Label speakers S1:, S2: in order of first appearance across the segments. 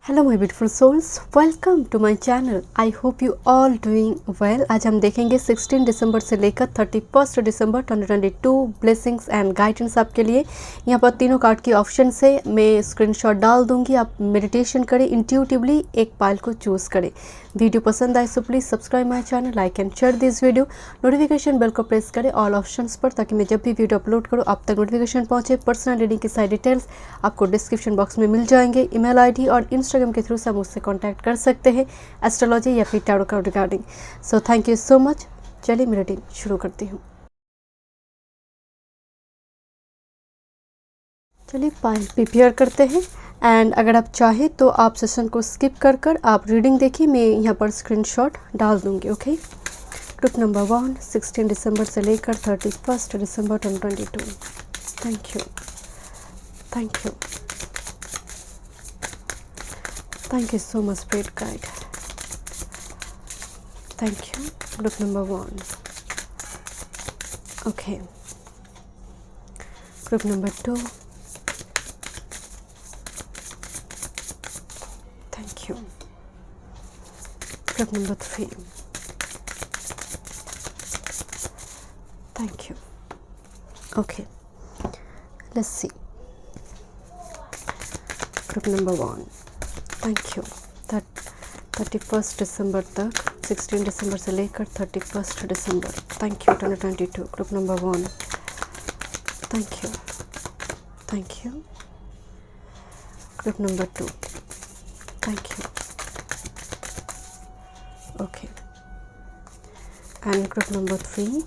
S1: Hello my beautiful souls, welcome to my channel. I hope you all doing well. आज हम देखेंगे 16 दिसंबर से लेकर 31 दिसंबर 2022 ब्लेसिंग्स एंड गाइडेंस आपके लिए। यहाँ पर तीनों कार्ड की ऑप्शन से मैं स्क्रीनशॉट डाल दूंगी। आप मेडिटेशन करें, इंट्यूटिवली एक पाइल को चूज़ करें। वीडियो पसंद आए so please subscribe my channel, like and share this video. Notification bell को प्रेस करें ऑल ऑप्शंस पर, ताकि मैं जब भी वीडियो अपलोड करूँ आप तक नोटिफिकेशन पहुँचे। पर्सनल रीडिंग की सारी डिटेल्स आपको डिस्क्रिप्शन बॉक्स में मिल जाएंगे। ईमेल आईडी और इंस्टाग्राम के थ्रू से मुझसे कांटेक्ट कर सकते हैं एस्ट्रोलॉजी या फिर tarot card regarding. So thank you so much. चलिए मैं रीडिंग शुरू करती हूँ। चलिए पाइल प्रिपेयर करते हैं। एंड अगर आप चाहें तो आप सेशन को स्किप कर कर आप रीडिंग देखिए, मैं यहाँ पर स्क्रीनशॉट डाल दूँगी। ओके, ग्रुप नंबर 1 16 दिसंबर से लेकर 31 दिसंबर 2022। Thank you, thank you, thank you so much spirit guide. Thank you. Group number 1. Okay, group number 2. Thank you. Group number 3. Thank you. Okay, let's see. Group number 1. Thank you. 31 दिसंबर तक 16 दिसंबर से लेकर 31 दिसंबर। Thank you 2022। Group number 1। Thank you, thank you. Group number 2। Thank you. Okay, and group number 3।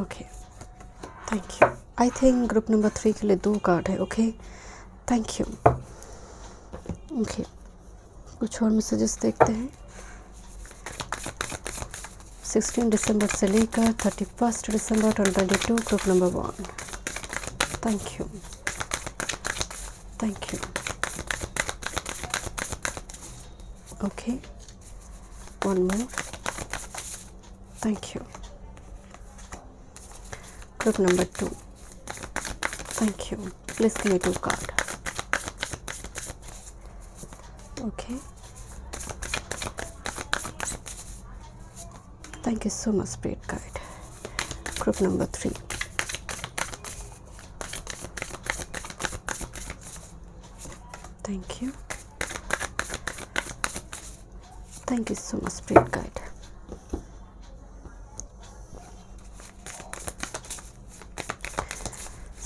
S1: Okay, thank you. I think group number 3 के लिए 2 card है। Okay, thank you. Okay, कुछ और मैसेजेस देखते हैं। 16 दिसंबर से लेकर 31 दिसंबर 2022। Group number 1। Thank you, thank you. Okay, one more. Thank you. Group number 2। Thank you. Please give me 2 card. Okay, thank you so much spirit guide. Group number 3. Thank you, thank you so much spirit guide.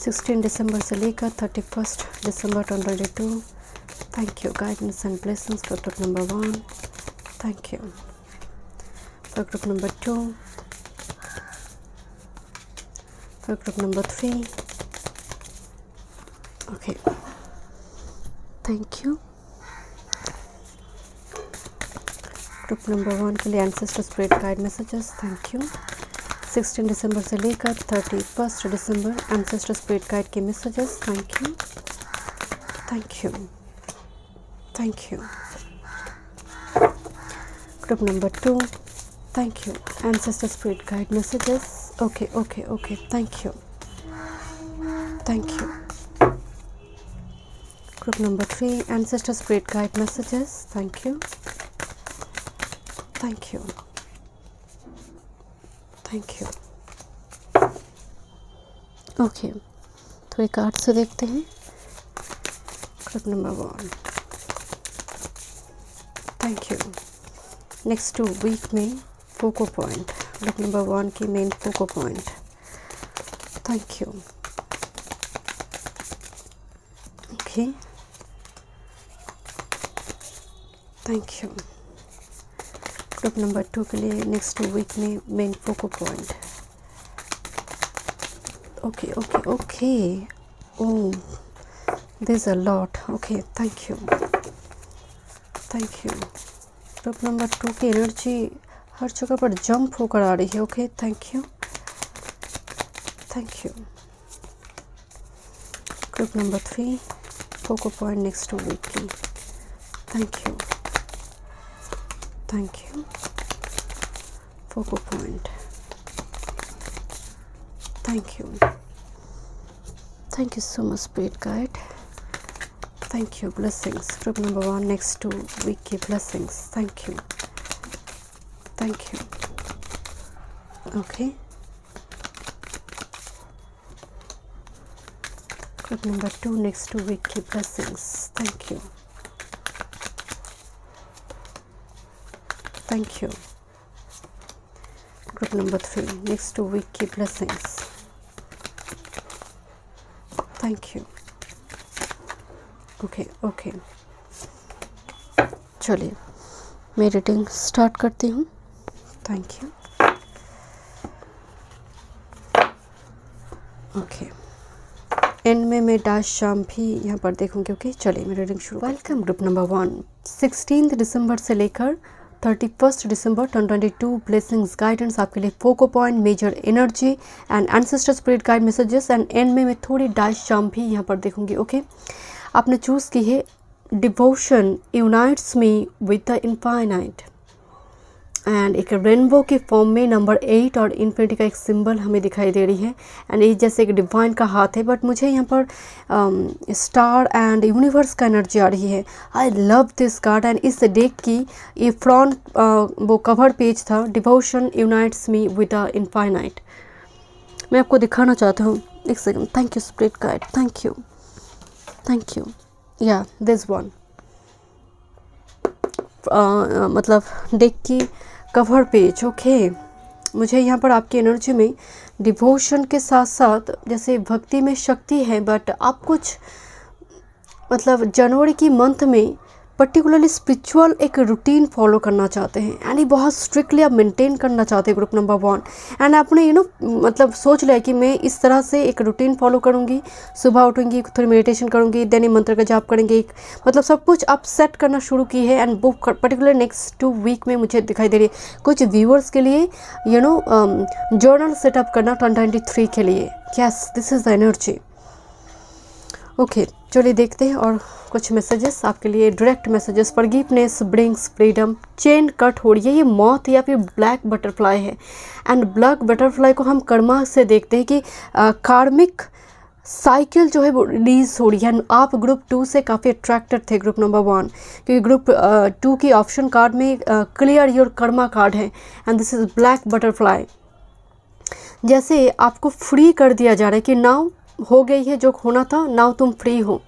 S1: Sixteen दिसंबर से लेकर 31 दिसंबर 2022। Thank you, guidance and blessings for group number 1. Thank you. For group number 2. For group number 3. Okay. Thank you. Group number 1 के लिए ancestor spirit guide messages. Thank you. 16 दिसंबर से लेकर 31 दिसंबर ancestor spirit guide के messages. Thank you. Thank you. Thank you. Group number 2. Thank you. Ancestor spirit guide messages. Okay, okay, okay. Thank you. Thank you. Group number 3. Ancestor spirit guide messages. Thank you. Thank you. Thank you. Okay. तो एक card से देखते हैं। Group number 1. Thank you. Next 2 week में focal point. Group number 1 की main focal point. Thank you. Okay, thank you. Group number 2 के लिए next 2 week में main focal point. Okay, okay, okay. Oh, this a lot. Okay, thank you, thank you. Group number 2 की energy हर जगह पर jump होकर आ रही है। Okay, thank you, thank you. Group number 3 focal point next 2 week की। Thank you, thank you. Focal point. Thank you, thank you so much spirit guide. Thank you. Blessings. Group number 1, next 2 week की blessings. Thank you. Thank you. Okay. Group number 2, next 2 week की blessings. Thank you. Thank you. Group number 3, next 2 week की blessings. Thank you. Okay okay, चलिए मैं reading start करती हूँ. Thank you. Okay, and में मैं dash शाम भी यहाँ पर देखूँगी. ओके चलिए मैं रीडिंग शुरू. Welcome group number 1. 16 दिसंबर से लेकर 31 दिसंबर 2022 ब्लेसिंग्स गाइडेंस आपके लिए. Focal point, major energy and ancestor spirit guide messages. And end में मैं थोड़ी डैश शाम भी यहाँ पर देखूँगी. ओके, आपने चूज़ की है devotion unites me with the infinite. And एक रेनबो के फॉर्म में नंबर 8 और इन्फिनिटी का एक सिंबल हमें दिखाई दे रही है. एंड ये जैसे एक डिवाइन का हाथ है, बट मुझे यहाँ पर स्टार एंड यूनिवर्स का एनर्जी आ रही है. I love this card. And इस डेक की ये फ्रंट वो कवर पेज था, devotion unites me with the infinite. मैं आपको दिखाना चाहता हूँ. एक second. Thank you spirit guide. Thank you. Thank you. या दिस वन मतलब डेक की कवर पेज. ओके, मुझे यहाँ पर आपकी एनर्जी में डिवोशन के साथ साथ जैसे भक्ति में शक्ति है, बट आप कुछ मतलब जनवरी की मंथ में पर्टिकुलरली स्पिरिचुअल एक रूटीन फॉलो करना चाहते हैं. एंड ये बहुत स्ट्रिक्टली आप मेंटेन करना चाहते हैं ग्रुप नंबर 1. एंड आपने मतलब सोच लिया कि मैं इस तरह से एक रूटीन फॉलो करूँगी. सुबह उठूँगी, थोड़ी मेडिटेशन करूँगी, देन मंत्र का जाप करेंगे. मतलब सब कुछ आप सेट करना शुरू की है. एंड वो पर्टिकुलर नेक्स्ट 2 वीक में मुझे दिखाई दे रही है. कुछ व्यूअर्स के लिए जर्नल सेटअप करना 2023 के लिए. Yes, this is the energy. Okay, चलिए देखते हैं और कुछ मैसेजेस आपके लिए. Direct messages. Forgiveness brings freedom. Chain cut हो रही है. ये मौत या फिर ब्लैक बटरफ्लाई है. एंड ब्लैक बटरफ्लाई को हम कर्मा से देखते हैं कि कार्मिक साइकिल जो है वो रिलीज हो रही है. आप ग्रुप 2 से काफ़ी अट्रैक्टेड थे ग्रुप नंबर 1, क्योंकि ग्रुप 2 की ऑप्शन कार्ड में क्लियर योर कर्मा कार्ड है. And this is black butterfly. जैसे आपको फ्री कर दिया जा रहा है कि नाउ हो गई है जो होना था, नाउ तुम फ्री हो,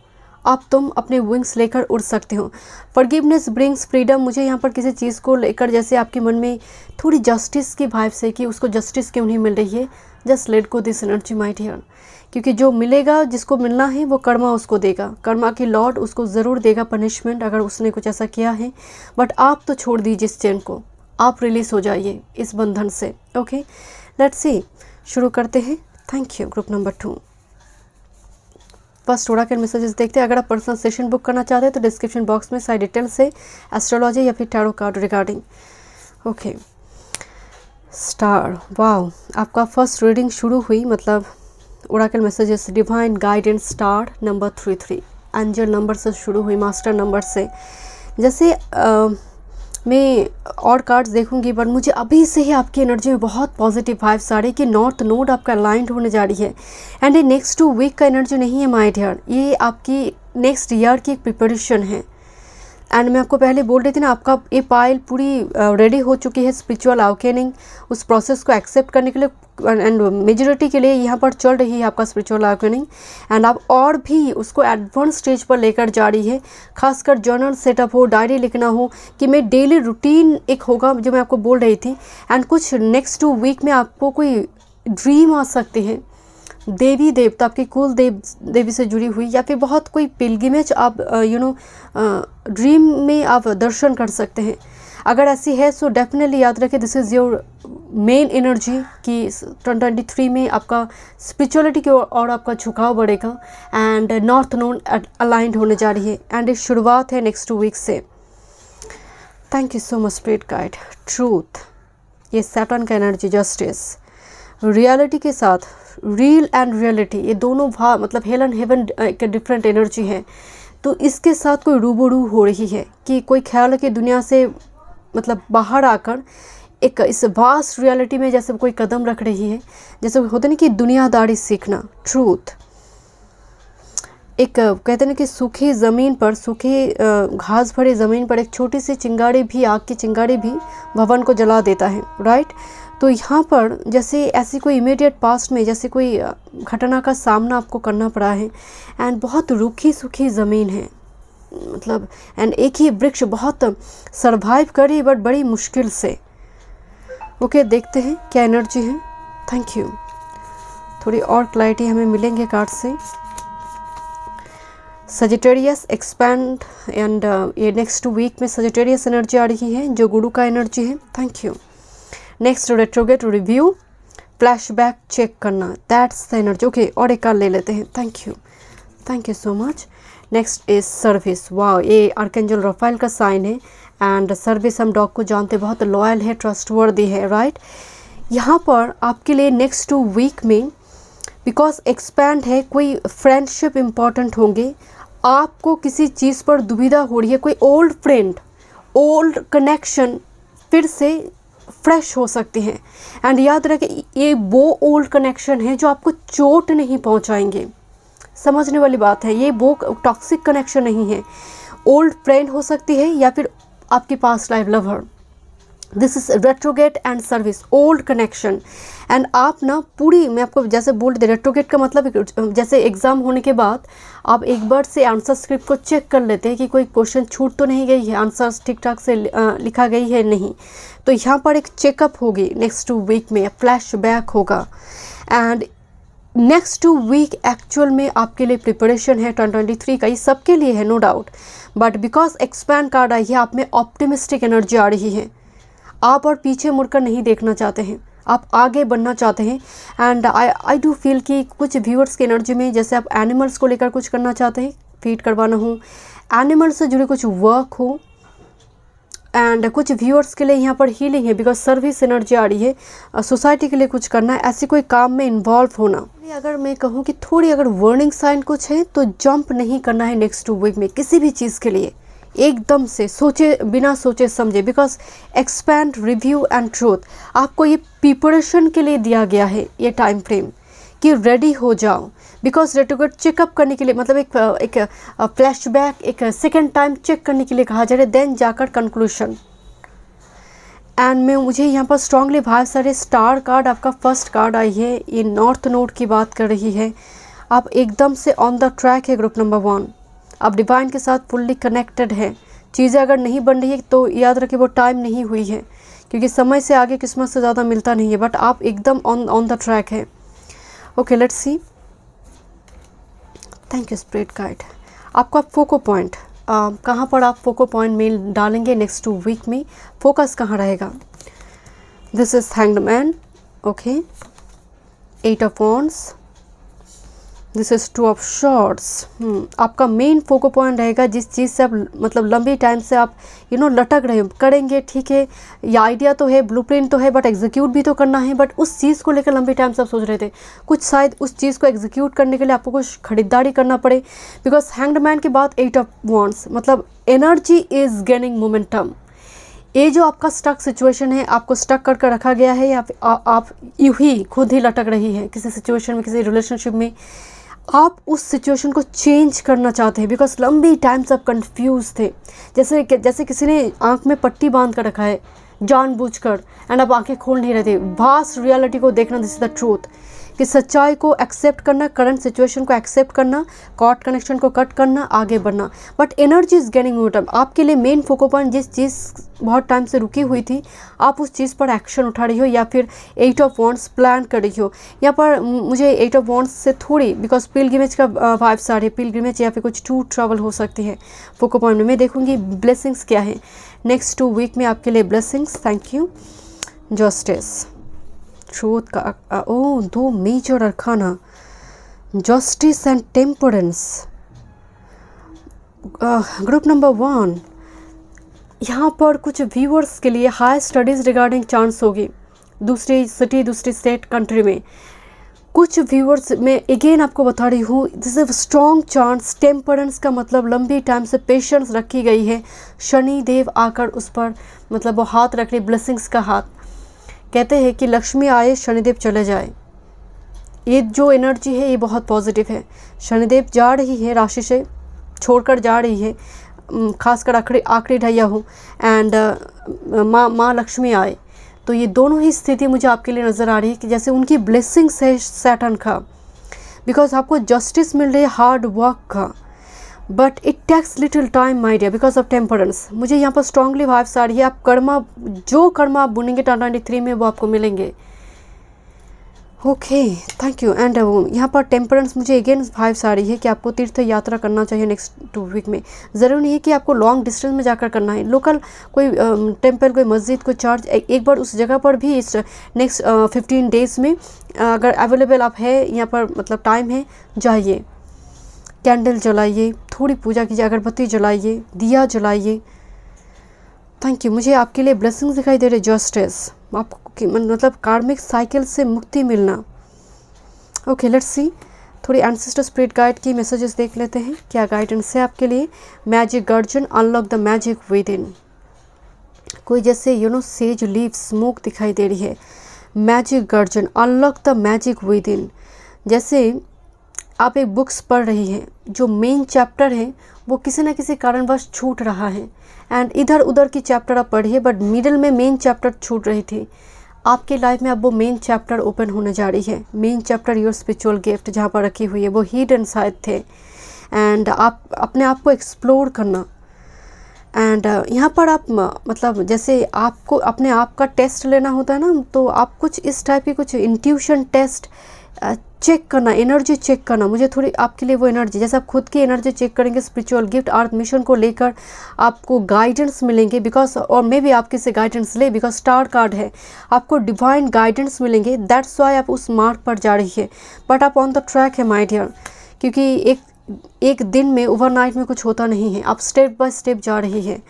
S1: अब तुम अपने विंग्स लेकर उड़ सकते हो. Forgiveness brings freedom. मुझे यहाँ पर किसी चीज़ को लेकर जैसे आपके मन में थोड़ी जस्टिस की वाइब्स है कि उसको जस्टिस क्यों नहीं मिल रही है. Just let go this energy my dear, क्योंकि जो मिलेगा, जिसको मिलना है वो कर्मा उसको देगा. कर्मा की लॉर्ड उसको ज़रूर देगा पनिशमेंट अगर उसने कुछ ऐसा किया है. बट आप तो छोड़ दीजिए इस चेन को, आप रिलीज़ हो जाइए इस बंधन से. ओके, लेट्स सी, शुरू करते हैं. Thank you group number 2. First Oracle messages देखते हैं. अगर आप पर्सनल सेशन बुक करना चाहते हैं तो डिस्क्रिप्शन बॉक्स में सारी डिटेल से एस्ट्रोलॉजी या फिर tarot card regarding. Okay, star. Wow, आपका फर्स्ट रीडिंग शुरू हुई. मतलब Oracle messages divine guidance star number 33 angel number से शुरू हुई, मास्टर नंबर से. जैसे मैं और कार्ड्स देखूंगी, बट मुझे अभी से ही आपकी एनर्जी में बहुत पॉजिटिव वाइब्स आ रही है कि नॉर्थ नोड आपका अलाइंड होने जा रही है. एंड ये नेक्स्ट 2 वीक का एनर्जी नहीं है माय डियर, ये आपकी नेक्स्ट ईयर की एक प्रिपरेशन है. एंड मैं आपको पहले बोल रही थी ना, आपका ये पाइल पूरी रेडी हो चुकी है स्पिरिचुअल अवेकनिंग, उस प्रोसेस को एक्सेप्ट करने के लिए. एंड मेजॉरिटी के लिए यहाँ पर चल रही है आपका स्पिरिचुअल अवेकनिंग. एंड आप और भी उसको एडवांस स्टेज पर लेकर जा रही है. खासकर जर्नल सेटअप हो, डायरी लिखना हो, कि मैं डेली रूटीन एक होगा जो मैं आपको बोल रही थी. एंड कुछ नेक्स्ट 2 वीक में आपको कोई ड्रीम आ सकती है, देवी देवता आपकी कुल देवी से जुड़ी हुई, या फिर बहुत कोई पिलग्रिमेज आप ड्रीम में आप दर्शन कर सकते हैं. अगर ऐसी है सो डेफिनेटली याद रखें, this is your main energy कि 2023 में आपका स्पिरिचुअलिटी की और आपका झुकाव बढ़ेगा. एंड नॉर्थ नोड अलाइंड होने जा रही है. एंड ये शुरुआत है नेक्स्ट 2 वीक से. Thank you so much spirit guide. Truth, ये सैटर्न का एनर्जी, जस्टिस, रियलिटी के साथ रियल एंड रियलिटी, ये दोनों मतलब हेल एंड हेवन एक डिफरेंट एनर्जी है. तो इसके साथ कोई रूबरू हो रही है कि कोई ख्याल की दुनिया से मतलब बाहर आकर एक इस वास्ट रियलिटी में जैसे कोई कदम रख रही है, जैसे होता नहीं कि दुनियादारी सीखना. ट्रूथ, एक कहते हैं ना कि सूखी ज़मीन पर, सूखी घास भरी ज़मीन पर एक छोटी सी चिंगारी भी, आग की चिंगारी भी भवन को जला देता है, राइट। तो यहाँ पर जैसे ऐसी कोई इमीडिएट पास्ट में जैसे कोई घटना का सामना आपको करना पड़ा है, एंड बहुत रूखी सूखी ज़मीन है, मतलब एंड एक ही वृक्ष बहुत सरवाइव करी बट बड़ी मुश्किल से। ओके, देखते हैं क्या एनर्जी है। थैंक यू, थोड़ी और क्लैरिटी हमें मिलेंगे कार्ड से। सजिटेरियस एक्सपैंड एंड ये नेक्स्ट वीक में सजिटेरियस एनर्जी आ रही है जो गुरु का एनर्जी है। Thank you. Next retrograde review, flashback check करना, दैट्स द एनर्जी। ओके, और एक कार्ड ले लेते हैं। Thank you so much. Next is service. वाह, ये आर्कएंजल रफाइल का साइन है एंड सर्विस, हम डॉग को जानते बहुत लॉयल है, ट्रस्टवर्दी है, राइट। यहाँ पर आपके लिए नेक्स्ट वीक में बिकॉज एक्सपैंड है, कोई फ्रेंडशिप इम्पॉर्टेंट होंगे, आपको किसी चीज़ पर दुविधा हो रही है, कोई ओल्ड फ्रेंड, ओल्ड कनेक्शन फिर से फ्रेश हो सकती हैं। एंड याद रखें ये वो ओल्ड कनेक्शन है जो आपको चोट नहीं पहुंचाएंगे, समझने वाली बात है, ये वो टॉक्सिक कनेक्शन नहीं है। ओल्ड फ्रेंड हो सकती है या फिर आपकी past life lover. This is retrograde and service, old connection. And आप ना पूरी, मैं आपको जैसे बोल रही थी, रेट्रोगेट का मतलब जैसे एग्ज़ाम होने के बाद आप एक बार से आंसर स्क्रिप्ट को चेक कर लेते हैं कि कोई क्वेश्चन छूट तो नहीं गई है, आंसर ठीक ठाक से लिखा गई है नहीं। तो यहाँ पर एक चेकअप होगी नेक्स्ट वीक में, फ्लैश बैक होगा। एंड नेक्स्ट वीक एक्चुअल में आपके लिए प्रिपरेशन है 2023 का, ये सबके लिए है no doubt, but because expand card आई है, आप में ऑप्टिमिस्टिक एनर्जी आ रही है। आप और पीछे मुड़कर नहीं देखना चाहते हैं, आप आगे बढ़ना चाहते हैं। एंड आई डू फील कि कुछ व्यूअर्स की एनर्जी में जैसे आप एनिमल्स को लेकर कुछ करना चाहते हैं, फीड करवाना हो, एनिमल्स से जुड़े कुछ वर्क हो। एंड कुछ व्यूअर्स के लिए यहाँ पर हीलिंग है बिकॉज सर्विस एनर्जी आ रही है, सोसाइटी के लिए कुछ करना है, ऐसे कोई काम में इन्वॉल्व होना। अगर मैं कहूँ कि थोड़ी अगर वार्निंग साइन कुछ है तो जंप नहीं करना है नेक्स्ट वीक में किसी भी चीज़ के लिए, एकदम से सोचे बिना सोचे समझे, because expand review and truth आपको ये प्रिपरेशन के लिए दिया गया है, ये टाइम फ्रेम कि रेडी हो जाओ। बिकॉज रेट्रोगेट चेकअप करने के लिए, मतलब एक फ्लैशबैक, एक सेकेंड टाइम चेक करने के लिए कहा जा रहा है, देन जाकर कंक्लूशन। एंड मैं मुझे यहाँ पर स्ट्रांगली बहुत सारे स्टार कार्ड, आपका फर्स्ट कार्ड आई है, ये नॉर्थ नोड की बात कर रही है। आप एकदम से ऑन द ट्रैक है ग्रुप नंबर 1, आप डिवाइन के साथ फुल्ली कनेक्टेड है। चीज़ें अगर नहीं बन रही है तो याद रखिए वो टाइम नहीं हुई है, क्योंकि समय से आगे किस्मत से ज़्यादा मिलता नहीं है, बट आप एकदम ऑन द ट्रैक है। Okay, let's C. Thank you spirit guide. आपका फोको पॉइंट कहाँ पर आप फोको पॉइंट में डालेंगे नेक्स्ट वीक में, फोकस कहाँ रहेगा? This is hanged man. Okay, 8 of wands, this is 2 of shorts. आपका मेन फोको पॉइंट रहेगा जिस चीज़ से आप मतलब लंबी टाइम से आप लटक रहे हो, करेंगे ठीक है, ये आइडिया तो है, ब्लूप्रिंट तो है, बट एग्जीक्यूट भी तो करना है। बट उस चीज़ को लेकर लंबी टाइम से आप सोच रहे थे, कुछ शायद उस चीज़ को एग्जीक्यूट करने के लिए आपको कुछ खरीदारी करना पड़े। बिकॉज हैंग्ड मैन के बाद 8 ऑफ वॉन्ड्स, मतलब एनर्जी इज गेनिंग मोमेंटम। ये जो आपका स्टक सिचुएशन है, आपको स्टक करके रखा गया है, या आप यूँ ही खुद ही लटक रही है किसी सिचुएशन में, किसी रिलेशनशिप में, आप उस सिचुएशन को चेंज करना चाहते हैं। बिकॉज लंबी टाइम से आप कंफ्यूज थे, जैसे किसी ने आंख में पट्टी बांध कर रखा है जानबूझकर, एंड आप आंखें खोल नहीं रहे थे। वास्ट रियलिटी को देखना, दिस इज द ट्रूथ, कि सच्चाई को एक्सेप्ट करना, करंट सिचुएशन को एक्सेप्ट करना, कॉर्ड कनेक्शन को कट करना, आगे बढ़ना। But energy is gaining momentum. आपके लिए मेन फोको पॉइंट जिस चीज़ बहुत टाइम से रुकी हुई थी, आप उस चीज़ पर एक्शन उठा रही हो, या फिर 8 ऑफ वॉन्ड्स प्लान कर रही हो। यहाँ पर मुझे 8 ऑफ वॉन्ड्स से थोड़ी, बिकॉज पिलग्रिमेज का वाइब्स आ रही है, पिलग्रिमेज या फिर कुछ टू ट्रैवल हो सकती है फोको पॉइंट में। मैं देखूँगी ब्लेसिंग्स क्या है नेक्स्ट 2 वीक में आपके लिए। Blessings, thank you. Justice, truth का 2 major arcana, justice and temperance. Group number 1, यहाँ पर कुछ व्यूअर्स के लिए हाई स्टडीज़ रिगार्डिंग चांस होगी दूसरी सिटी, दूसरी स्टेट, कंट्री में। कुछ व्यूअर्स में अगेन आपको बता रही हूँ, this is strong chance. Temperance का मतलब लंबी टाइम से पेशेंस रखी गई है, शनि देव आकर उस पर मतलब वो हाथ रख रही, ब्लेसिंग्स का हाथ। कहते हैं कि लक्ष्मी आए शनिदेव चले जाए, ये जो एनर्जी है ये बहुत पॉजिटिव है। शनिदेव जा रही है राशि से, छोड़कर जा रही है, खासकर आखिरी ढैया हो, एंड माँ लक्ष्मी आए, तो ये दोनों ही स्थिति मुझे आपके लिए नज़र आ रही है कि जैसे उनकी ब्लेसिंग्स है सैटर्न का, बिकॉज आपको जस्टिस मिल रही है हार्ड वर्क का, but it takes little time my dear because of temperance. मुझे यहाँ पर स्ट्रांगली वाइब्स आ रही है, आप जो कर्मा आप बुनेंगे 2023 में वो आपको मिलेंगे। Okay, thank you. एंड यहाँ पर टेम्परेंस मुझे अगेन वाइब्स आ रही है कि आपको तीर्थ यात्रा करना चाहिए नेक्स्ट 2 वीक में। ज़रूरी नहीं है कि आपको लॉन्ग डिस्टेंस में जाकर करना है, लोकल कोई टेम्पल, कोई मस्जिद, कोई चर्च, एक बार उस जगह पर भी इस नेक्स्ट 15 डेज़ में अगर अवेलेबल आप है यहाँ पर, मतलब टाइम है, जाइए, कैंडल जलाइए, थोड़ी पूजा कीजिए, अगरबत्ती जलाइए, दिया जलाइए। Thank you. मुझे आपके लिए ब्लेसिंग्स दिखाई दे रहे, जस्टिस, आपको मतलब कार्मिक साइकिल से मुक्ति मिलना। ओके, लेट्स सी, थोड़ी एंसेस्टर स्पिरिट गाइड की मैसेजेस देख लेते हैं, क्या गाइडेंस है आपके लिए। मैजिक गर्जन, unlock the magic with in. कोई जैसे सेज लीव स्मोक दिखाई दे रही है। मैजिक गर्जन, unlock the magic with in. जैसे आप एक बुक्स पढ़ रही हैं, जो मेन चैप्टर है वो किसी न किसी कारणवश छूट रहा है, एंड इधर उधर की चैप्टर आप पढ़िए, बट मिडिल में मेन चैप्टर छूट रही थी। आपके लाइफ में अब वो मेन चैप्टर ओपन होने जा रही है। Main chapter your spiritual gift जहाँ पर रखी हुई है, वो हिडन शायद थे, एंड आप अपने आप को एक्सप्लोर करना। एंड यहाँ पर आप मतलब जैसे आपको अपने आप का टेस्ट लेना होता है ना, तो आप कुछ इस टाइप की कुछ इंट्यूशन टेस्ट चेक करना, एनर्जी चेक करना। मुझे थोड़ी आपके लिए वो एनर्जी, जैसे आप खुद की एनर्जी चेक करेंगे स्पिरिचुअल गिफ्ट अर्थ मिशन को लेकर, आपको गाइडेंस मिलेंगे, बिकॉज और मे भी आप किसी गाइडेंस ले, बिकॉज स्टार कार्ड है, आपको डिवाइन गाइडेंस मिलेंगे। दैट्स वाई आप उस मार्ग पर जा रही है, बट आप ऑन द ट्रैक है माय डियर, क्योंकि एक दिन में, ओवरनाइट में कुछ होता नहीं है, आप स्टेप बाय स्टेप जा रही है।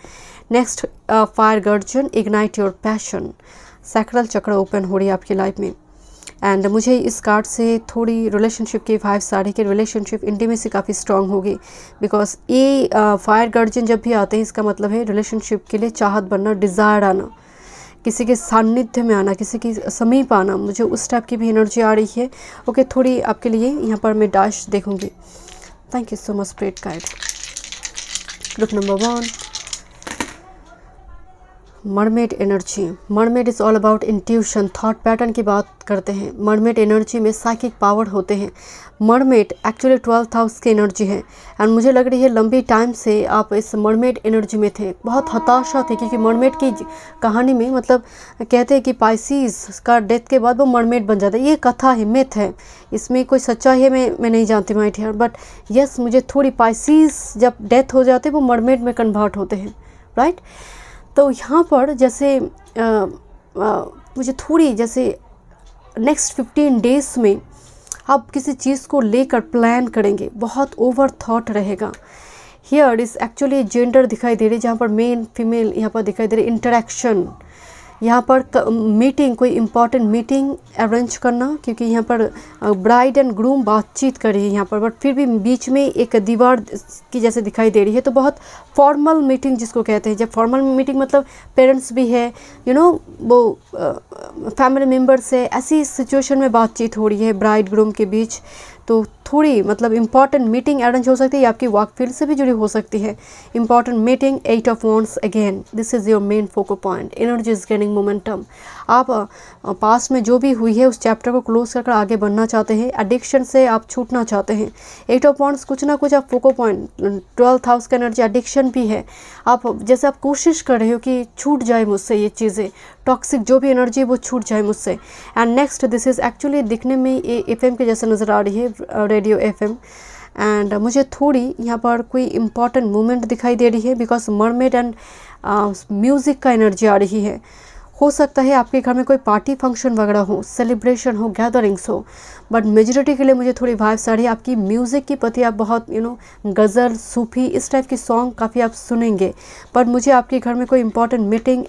S1: नेक्स्ट, फायर गर्जन, इग्नाइट योर पैशन। सैक्रल चक्र ओपन हो रही है आपकी लाइफ में, एंड मुझे इस कार्ड से थोड़ी रिलेशनशिप की वाइब्स आ रही कि रिलेशनशिप इंटीमेसी काफ़ी स्ट्रांग होगी, बिकॉज ये फायर गर्जन जब भी आते हैं इसका मतलब है रिलेशनशिप के लिए चाहत बनना, डिज़ायर आना, किसी के सान्निध्य में आना, किसी की समीप आना। मुझे उस टाइप की भी एनर्जी आ रही है। ओके, थोड़ी आपके लिए यहाँ पर मैं डैश देखूँगी। Thank you so much spirit guide. Group number 1, mermaid energy. Mermaid is all about intuition, thought pattern की बात करते हैं। मरमेड एनर्जी में साइकिक पावर होते हैं। मरमेड एक्चुअली 12th हाउस की एनर्जी है, एंड मुझे लग रही है लंबी टाइम से आप इस मरमेड एनर्जी में थे, बहुत हताशा थी, क्योंकि मरमेड की कहानी में मतलब कहते हैं कि पाइसीज का डेथ के बाद वो मरमेड बन जाता है। ये कथा है, मिथ है, इसमें कोई सच्चाई है मैं नहीं जानती माय डियर, बट यस, मुझे थोड़ी पाइसीज जब डेथ हो जाते वो मरमेड में कन्वर्ट होते हैं, राइट। तो यहाँ पर जैसे मुझे थोड़ी जैसे नेक्स्ट 15 डेज़ में आप किसी चीज़ को लेकर प्लान करेंगे, बहुत ओवर थॉट रहेगा। हियर इज़ एक्चुअली जेंडर दिखाई दे रही है, जहाँ पर मेल फीमेल यहाँ पर दिखाई दे रही, इंटरेक्शन, यहाँ पर मीटिंग, कोई इम्पॉर्टेंट मीटिंग अरेंज करना, क्योंकि यहाँ पर ब्राइड एंड ग्रूम बातचीत कर रही है यहाँ पर, बट फिर भी बीच में एक दीवार की जैसे दिखाई दे रही है। तो बहुत फॉर्मल मीटिंग जिसको कहते हैं, जब फॉर्मल मीटिंग मतलब पेरेंट्स भी है, वो फैमिली मेम्बर्स है, ऐसी सिचुएशन में बातचीत हो रही है ब्राइड ग्रूम के बीच। तो थोड़ी मतलब इम्पॉर्टेंट मीटिंग अरेंज हो सकती है, आपकी वर्क फील्ड से भी जुड़ी हो सकती है। Important meeting, 8 of wands again, this is your main focal point. Energy is gaining momentum. आप पास्ट में जो भी हुई है उस चैप्टर को क्लोज कर आगे बढ़ना चाहते हैं, एडिक्शन से आप छूटना चाहते हैं। 8 ऑफ वॉन्ड्स कुछ ना कुछ आप फोकल पॉइंट, 12th हाउस का एनर्जी एडिक्शन भी है। आप जैसे आप कोशिश कर रहे हो कि छूट जाए मुझसे ये चीज़ें, टॉक्सिक जो भी एनर्जी है वो छूट जाए मुझसे। And next, this is actually दिखने में ये FM के जैसे नज़र आ रही है, रेडियो FM, एंड मुझे थोड़ी यहाँ पर कोई इम्पॉर्टेंट मोमेंट दिखाई दे रही है, बिकॉज मरमेड एंड म्यूज़िक का एनर्जी आ रही है। हो सकता है आपके घर में कोई पार्टी फंक्शन वगैरह हो, सेलिब्रेशन हो, गैदरिंग्स हो, बट मेजॉरिटी के लिए मुझे थोड़ी वाइब्स आ रही है आपकी म्यूज़िक की प्रति। आप बहुत गज़ल, सूफी, इस टाइप की सॉन्ग काफ़ी आप सुनेंगे, बट मुझे आपके घर में कोई इंपॉर्टेंट मीटिंग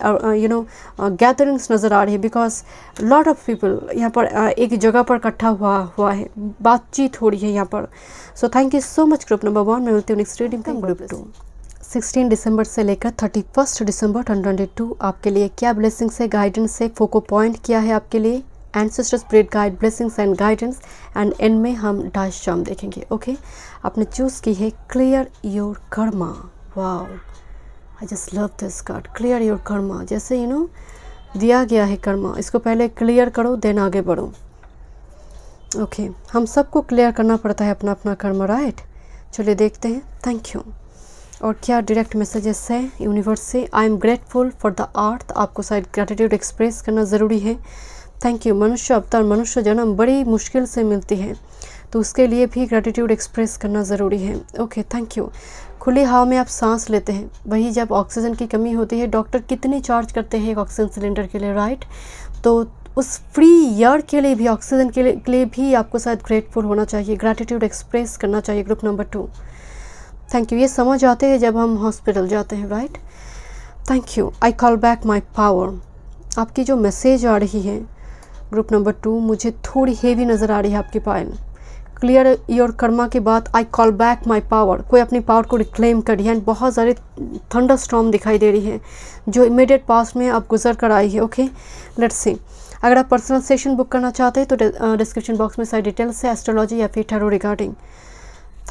S1: गैदरिंग्स नज़र आ रही है, बिकॉज लॉट ऑफ पीपल यहाँ पर एक जगह पर इकट्ठा हुआ है, बातचीत हो रही है यहाँ पर। सो thank you so much group number 1। मैं मिलती हूँ नेक्स्ट रीडिंग का ग्रुप 2। 16 दिसंबर से लेकर 31 दिसंबर 2022 आपके लिए क्या ब्लेसिंग्स है, गाइडेंस है, फोको पॉइंट क्या है आपके लिए, ancestor spirit guide, blessings and guidance, and end में हम डाइस चार्म देखेंगे। ओके, आपने चूज़ की है clear your Karma. Wow, I just love this card, clear your Karma. जैसे दिया गया है कर्मा, इसको पहले क्लियर करो देन आगे बढ़ो। ओके, हम सबको क्लियर करना पड़ता है अपना अपना कर्मा, राइट। चलिए देखते हैं। Thank you. और क्या डायरेक्ट मैसेजेस है यूनिवर्स से? I am grateful for the earth. आपको शायद ग्रेटिट्यूड एक्सप्रेस करना ज़रूरी है। Thank you. मनुष्य अवतार, मनुष्य जन्म बड़ी मुश्किल से मिलती है, तो उसके लिए भी ग्रेटिट्यूड एक्सप्रेस करना ज़रूरी है। Okay, thank you. खुली हवा में आप सांस लेते हैं, वही जब ऑक्सीजन की कमी होती है, डॉक्टर कितनी चार्ज करते हैं एक ऑक्सीजन सिलेंडर के लिए, राइट। तो उस फ्री एयर के लिए भी, ऑक्सीजन के लिए भी आपको शायद ग्रेटफुल होना चाहिए, ग्रेटिट्यूड एक्सप्रेस करना चाहिए। Group number 2, thank you. ये समझ आते हैं जब हम हॉस्पिटल जाते हैं, right. Thank you. I call back my power. आपकी जो मैसेज आ रही है ग्रुप नंबर 2, मुझे थोड़ी हेवी नज़र आ रही है आपकी पायल। क्लियर योर कर्मा के बाद I call back my power, कोई अपनी पावर को रिक्लेम करी है। बहुत सारे थंडर स्टॉर्म दिखाई दे रही है जो इमीडिएट पास्ट में आप गुजर कर आई है। ओके, लेट्स सी। अगर आप पर्सनल सेशन बुक करना चाहते हैं तो डिस्क्रिप्शन बॉक्स में सारी डिटेल्स है, एस्ट्रोलॉजी या फिर टैरो रिगार्डिंग।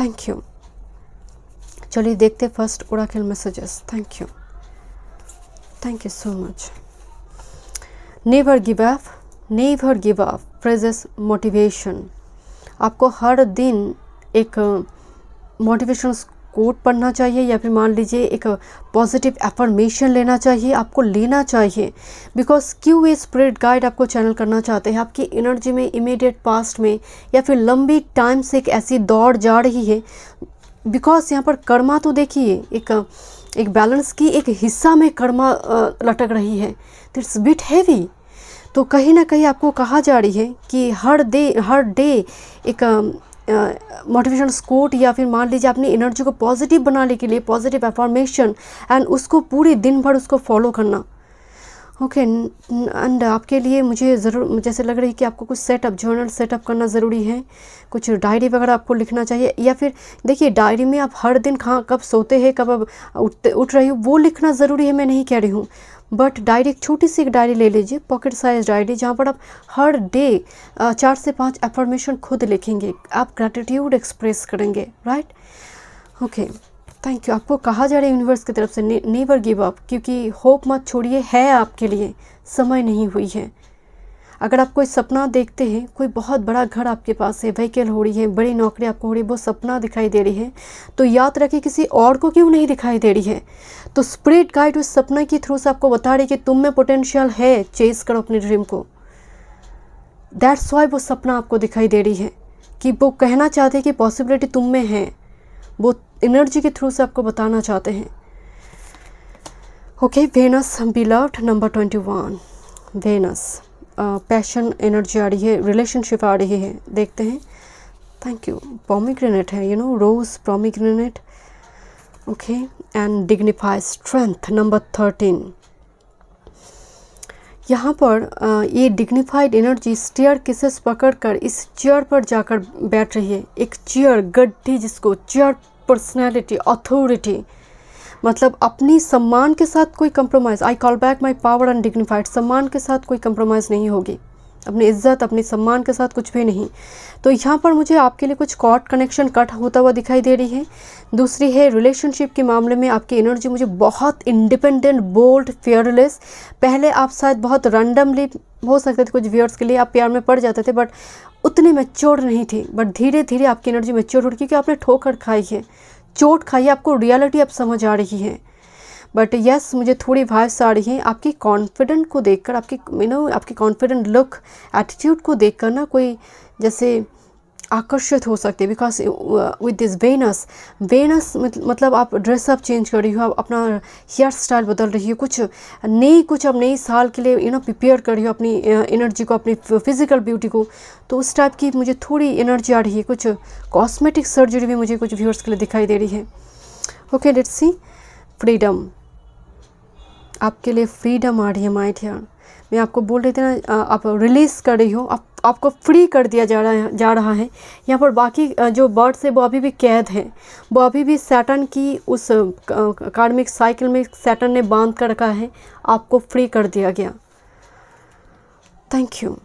S1: Thank you. चलिए देखते first Oracle messages. Thank you so much. Never give up, never give up, praises motivation. आपको हर दिन एक मोटिवेशन कोट पढ़ना चाहिए या फिर मान लीजिए एक पॉजिटिव एफर्मेशन लेना चाहिए, आपको लेना चाहिए। बिकॉज क्यों ये स्पिरिट गाइड आपको चैनल करना चाहते हैं, आपकी एनर्जी में इमीडिएट पास्ट में या फिर लंबी टाइम से एक ऐसी दौड़ जा रही है। बिकॉज यहाँ पर कर्मा तो देखिए एक बैलेंस की एक हिस्सा में कर्मा लटक रही है, इट्स बिट हैवी। तो कहीं ना कहीं आपको कहा जा रही है कि हर डे एक मोटिवेशनल कोट या फिर मान लीजिए अपनी एनर्जी को पॉजिटिव बनाने के लिए पॉजिटिव एफर्मेशन एंड उसको पूरे दिन भर उसको फॉलो करना। ओके, एंड आपके लिए मुझे ज़रूर जैसे लग रही है कि आपको कुछ सेटअप, जर्नल सेटअप करना ज़रूरी है, कुछ डायरी वगैरह आपको लिखना चाहिए। या फिर देखिए डायरी में आप हर दिन कब सोते हैं, कब आप उठ रही हो, वो लिखना ज़रूरी है, मैं नहीं कह रही हूँ। बट डायरी, एक छोटी सी एक डायरी ले लीजिए, पॉकेट साइज डायरी, जहाँ पर आप हर डे 4 से 5 एफर्मेशन खुद लिखेंगे, आप ग्रैटिट्यूड एक्सप्रेस करेंगे, राइट। Okay, thank you. आपको कहा जा रहा है यूनिवर्स की तरफ से नेवर गिव अप, क्योंकि होप मत छोड़िए, है आपके लिए, समय नहीं हुई है। अगर आप कोई सपना देखते हैं, कोई बहुत बड़ा घर आपके पास है, व्हीकल हो रही है, बड़ी नौकरी आपको हो रही है, वो सपना दिखाई दे रही है, तो याद रखिए किसी और को क्यों नहीं दिखाई दे रही है। तो स्पिरिट गाइड उस सपना के थ्रू से आपको बता रही है कि तुम में पोटेंशियल है, चेस करो अपने ड्रीम को। दैट्स वाई वो सपना आपको दिखाई दे रही है, कि वो कहना चाहते हैं कि पॉसिबिलिटी तुम में है, वो एनर्जी के थ्रू से आपको बताना चाहते हैं। Okay, Venus beloved number 21, Venus passion energy आ रही है, रिलेशनशिप आ रही है, देखते हैं। Thank you. पोमीग्रेनेट है, rose pomegranate. Okay, and dignify strength number 13। यहाँ पर ये डिग्निफाइड एनर्जी स्टेयर केसेस पकड़कर इस चेयर पर जाकर बैठ रही है। एक चेयर गद्दी, जिसको चेयर पर्सनैलिटी, अथॉरिटी, मतलब अपनी सम्मान के साथ कोई compromise. I call back my power and dignified, सम्मान के साथ कोई कंप्रोमाइज़ नहीं होगी, अपनी इज्जत, अपनी सम्मान के साथ कुछ भी नहीं। तो यहाँ पर मुझे आपके लिए कुछ कॉर्ड कनेक्शन कट होता हुआ दिखाई दे रही है। दूसरी है रिलेशनशिप के मामले में आपकी एनर्जी मुझे बहुत इंडिपेंडेंट, बोल्ड, फियरलेस। पहले आप शायद बहुत रैंडमली, हो सकते थे कुछ व्यूअर्स के लिए आप प्यार में पड़ जाते थे, बट उतनी मैच्योर नहीं थी। बट धीरे धीरे आपकी एनर्जी मैच्योर हो रही, क्योंकि आपने ठोकर खाई है, चोट खाई है, आपको रियलिटी अब समझ आ रही है। बट यस, मुझे थोड़ी वाइब्स आ रही हैं आपकी कॉन्फिडेंट को देखकर, आपकी आपकी कॉन्फिडेंट लुक, एटीट्यूड को देखकर ना कोई जैसे आकर्षित हो सकते हैं। बिकॉज विद दिस वेनस मतलब आप ड्रेसअप चेंज कर रही हो, आप अपना हेयर स्टाइल बदल रही हो, कुछ अब नई साल के लिए प्रिपेयर कर रही हो अपनी एनर्जी को, अपनी फिजिकल ब्यूटी को। तो उस टाइप की मुझे थोड़ी एनर्जी आ रही है। कुछ कॉस्मेटिक सर्जरी भी मुझे कुछ व्यूअर्स के लिए दिखाई दे रही है। Okay, let's C. फ्रीडम, आपके लिए फ्रीडम आ रही है माय डियर। मैं आपको बोल रही थी ना, आप रिलीज़ कर रही हो, आपको फ्री कर दिया जा रहा है। यहाँ पर बाकी जो बर्ड्स है वो अभी भी कैद हैं, वो अभी भी सैटर्न की उस कार्मिक साइकिल में सैटर्न ने बांध कर रखा है, आपको फ्री कर दिया गया। Thank you.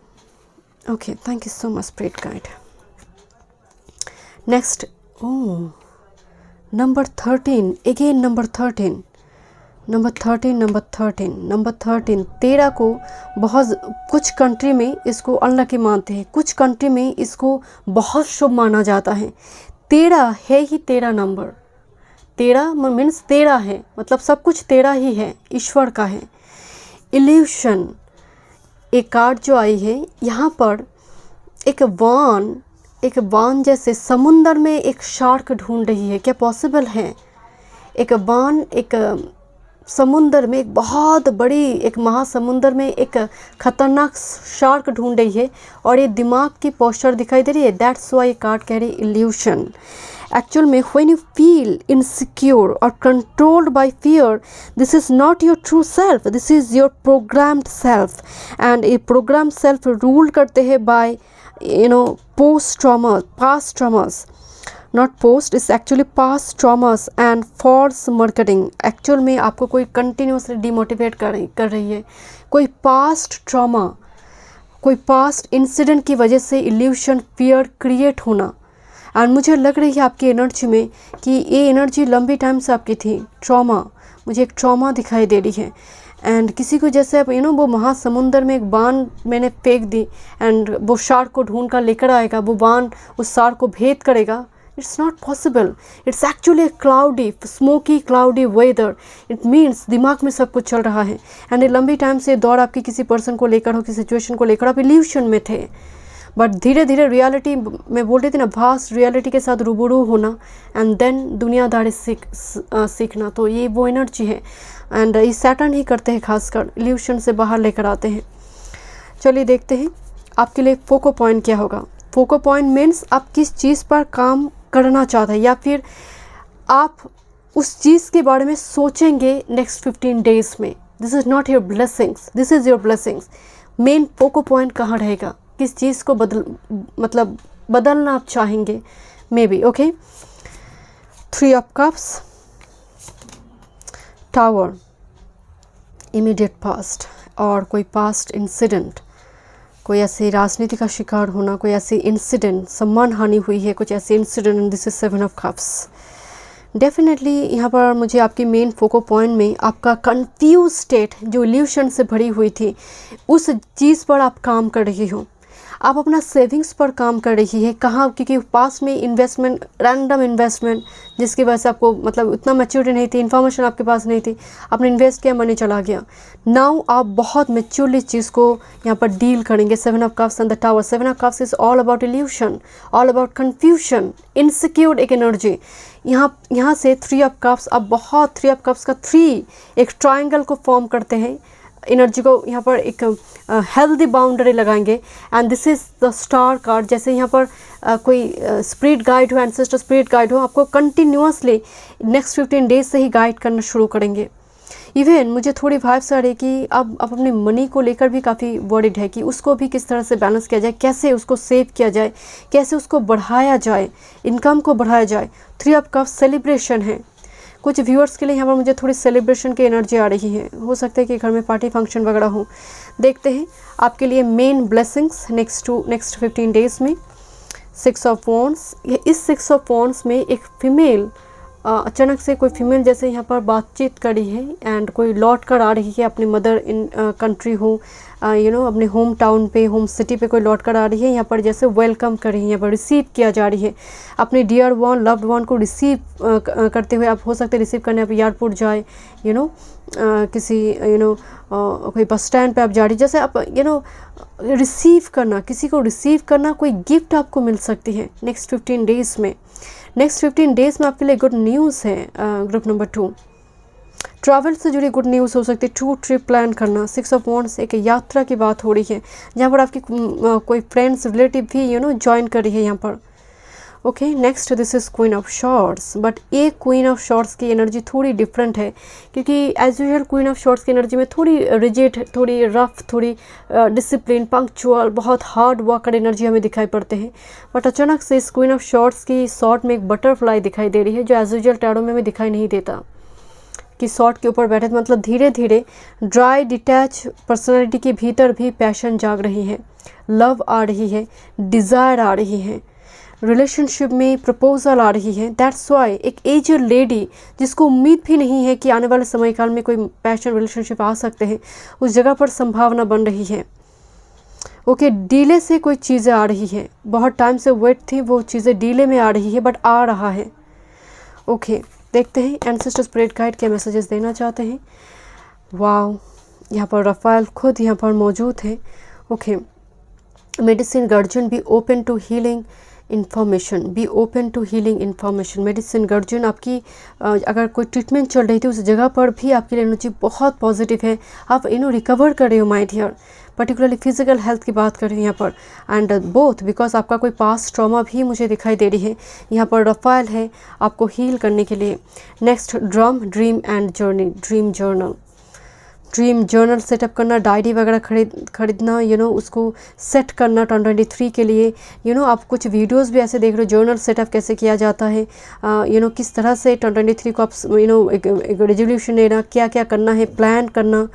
S1: Okay, thank you so much, Spirit Guide. Next, oh, number 13, again number 13. Number 13 13 को बहुत कुछ कंट्री में इसको अनलकी मानते हैं, कुछ कंट्री में इसको बहुत शुभ माना जाता है। 13 है ही 13 नंबर, 13 मीन्स 13 है, मतलब सब कुछ 13 ही है, ईश्वर का है। इल्यूशन एक कार्ड जो आई है यहाँ पर, एक वान जैसे समुंदर में एक शार्क ढूंढ रही है, क्या पॉसिबल है? एक वान एक समुंदर में, एक बहुत बड़ी एक महासमुंदर में एक खतरनाक शार्क ढूंढ रही है और ये दिमाग की पोस्चर दिखाई दे रही है। दैट्स वाई कार्ड कह रही इल्यूशन। एक्चुअल में व्हेन यू फील इनसिक्योर और controlled by fear, this is not your true self, this is your programmed self. And ये प्रोग्राम सेल्फ रूल करते हैं by post trauma, past traumas, not post, it's actually past traumas and false marketing. Actual में आपको कोई continuously demotivate कर रही है, कोई पास्ट ट्रॉमा, कोई पास्ट इंसिडेंट की वजह से इल्यूशन, फियर क्रिएट होना। एंड मुझे लग रही है आपकी एनर्जी में कि ये एनर्जी लंबी टाइम से आपकी थी। ट्रॉमा, मुझे एक ट्रॉमा दिखाई दे रही है। एंड किसी को जैसे आप वो महासमुंदर में एक बाण मैंने फेंक दी एंड वो शार्क को ढूंढ कर लेकर आएगा, वो बाण उस शार्क को भेद करेगा। It's not possible, it's actually cloudy, smoky cloudy weather. It means दिमाग में सब कुछ चल रहा है एंड ये लंबी टाइम से दौड़ आपकी किसी पर्सन को लेकर हो, किसी सिचुएशन को लेकर आप इल्यूशन में थे। बट धीरे धीरे रियलिटी, मैं बोल रही थी ना, भास्ट रियलिटी के साथ रूबरू होना एंड देन दुनियादारी सीखना, तो ये वो एनर्जी है। एंड ये सैटर्न ही करते हैं, खासकर इल्यूशन से बाहर लेकर आते हैं। चलिए देखते हैं आपके लिए फोको पॉइंट क्या होगा। फोको पॉइंट मीन्स आप किस चीज़ पर काम करना चाहते हैं या फिर आप उस चीज़ के बारे में सोचेंगे नेक्स्ट 15 डेज में। This is not your blessings, this is your blessings. Main focal point कहाँ रहेगा, किस चीज़ को बदलना आप चाहेंगे, may be. Okay, 3 of cups, tower, immediate past और कोई पास्ट इंसिडेंट, कोई ऐसे राजनीति का शिकार होना, कोई ऐसी इंसिडेंट, सम्मान हानि हुई है, कुछ ऐसे incident. This is 7 of cups. Definitely यहाँ पर मुझे आपकी मेन फोको पॉइंट में आपका कंफ्यूज स्टेट जो इल्यूशन से भरी हुई थी, उस चीज़ पर आप काम कर रही हो। आप अपना सेविंग्स पर काम कर रही है। कहाँ, क्योंकि पास में इन्वेस्टमेंट, रैंडम इन्वेस्टमेंट, जिसकी वजह से आपको उतना मैच्योरिटी नहीं थी, इन्फॉर्मेशन आपके पास नहीं थी, आपने इन्वेस्ट किया, मनी चला गया। नाउ आप बहुत मैच्योरली चीज़ को यहाँ पर डील करेंगे। 7 of cups and the tower. 7 of cups is all about evolution, all about confusion, insecure एक एनर्जी। यहाँ से 3 ऑफ कप्स, अब बहुत 3 ऑफ कप्स का 3 एक ट्रायंगल को फॉर्म करते हैं। एनर्जी को यहाँ पर एक हेल्दी बाउंड्री लगाएंगे and this is the star card. जैसे यहाँ पर कोई स्पिरिट गाइड हो, एंसेस्टर स्पिरिट गाइड हो, आपको कंटिन्यूसली नेक्स्ट 15 डेज से ही गाइड करना शुरू करेंगे। इवन मुझे थोड़ी वाइब्स आ रही कि अब अपने मनी को लेकर भी काफ़ी वरीड है कि उसको भी किस तरह से बैलेंस किया जाए, कैसे उसको सेव किया जाए, कैसे उसको बढ़ाया जाए, इनकम को बढ़ाया जाए। 3 ऑफ कप्स सेलिब्रेशन है। कुछ व्यूअर्स के लिए यहाँ पर मुझे थोड़ी सेलिब्रेशन की एनर्जी आ रही है। हो सकता है कि घर में पार्टी फंक्शन वगैरह हो। देखते हैं आपके लिए मेन ब्लेसिंग्स नेक्स्ट 15 डेज़ में। 6 ऑफ वॉन्ड्स। इस 6 ऑफ वॉन्ड्स में एक फीमेल, अचानक से कोई फीमेल जैसे यहाँ पर बातचीत करी है एंड कोई लौट कर आ रही है अपने मदर इन कंट्री हो, अपने होम टाउन पे, होम सिटी पे कोई लौट कर आ रही है। यहाँ पर जैसे वेलकम कर रही है, यहाँ पर रिसीव किया जा रही है। अपने डियर वन, लव्ड वन को रिसीव करते हुए आप, हो सकते रिसीव करने आप एयरपोर्ट जाए, किसी कोई बस स्टैंड पे आप जा रही, जैसे आप रिसीव करना, किसी को रिसीव करना, कोई गिफ्ट आपको मिल सकती है नेक्स्ट 15 डेज़ में। नेक्स्ट 15 डेज़ में आपके लिए गुड न्यूज़ है। ग्रुप नंबर 2, ट्रैवल से जुड़ी गुड न्यूज़ हो सकती है। 2 ट्रिप प्लान करना। 6 ऑफ वॉन्ड्स, एक यात्रा की बात हो रही है जहाँ पर आपकी कोई फ्रेंड्स, रिलेटिव भी ज्वाइन कर रही है यहाँ पर। Okay, next this is queen of swords. But ये क्वीन ऑफ शॉर्ट्स की एनर्जी थोड़ी डिफरेंट है, क्योंकि as usual queen of swords की एनर्जी में थोड़ी रिजिड, थोड़ी रफ, थोड़ी डिसिप्लिन, पंक्चुअल, बहुत हार्ड वर्कर एनर्जी हमें दिखाई पड़ते हैं। बट अचानक से इस क्वीन ऑफ शॉर्ट्स की शॉर्ट में एक बटरफ्लाई दिखाई दे रही है, जो एज यूजुअल टैरो में हमें दिखाई नहीं देता। की सॉर्ट के ऊपर बैठे थे, मतलब धीरे धीरे ड्राई डिटैच पर्सनालिटी के भीतर भी पैशन जाग रही है, लव आ रही है, डिज़ायर आ रही है, रिलेशनशिप में प्रपोजल आ रही है। दैट्स वाई एक एजड लेडी जिसको उम्मीद भी नहीं है कि आने वाले समय काल में कोई पैशन रिलेशनशिप आ सकते हैं, उस जगह पर संभावना बन रही है। ओके, डीले से कोई चीज़ें आ रही है, बहुत टाइम से वेट थी, वो चीज़ें डीले में आ रही है बट आ रहा है। ओके, देखते हैं एंसेस्टर स्पिरिट गाइड क्या मैसेजेस देना चाहते हैं। वाओ, यहाँ पर रफाएल खुद यहाँ पर मौजूद है। Okay, medicine guardian be open to healing information, be open to healing information. Medicine guardian आपकी अगर कोई ट्रीटमेंट चल रही थी उस जगह पर भी आपकी एनर्जी बहुत पॉजिटिव है, आप रिकवर कर रहे हो my dear. Particularly physical health की बात करें यहाँ पर, एंड बोथ बिकॉज आपका कोई पास्ट ट्रॉमा भी मुझे दिखाई दे रही है। यहाँ पर रफाइल है आपको हील करने के लिए। Next dream and journey, dream journal setup करना, डायरी वगैरह खरीदना, उसको सेट करना 2023 के लिए। आप कुछ वीडियोस भी ऐसे देख रहे हो जर्नल सेटअप कैसे किया जाता है, किस तरह से 2023 को आप एक रेजोल्यूशन लेना, क्या क्या करना है, प्लान करना।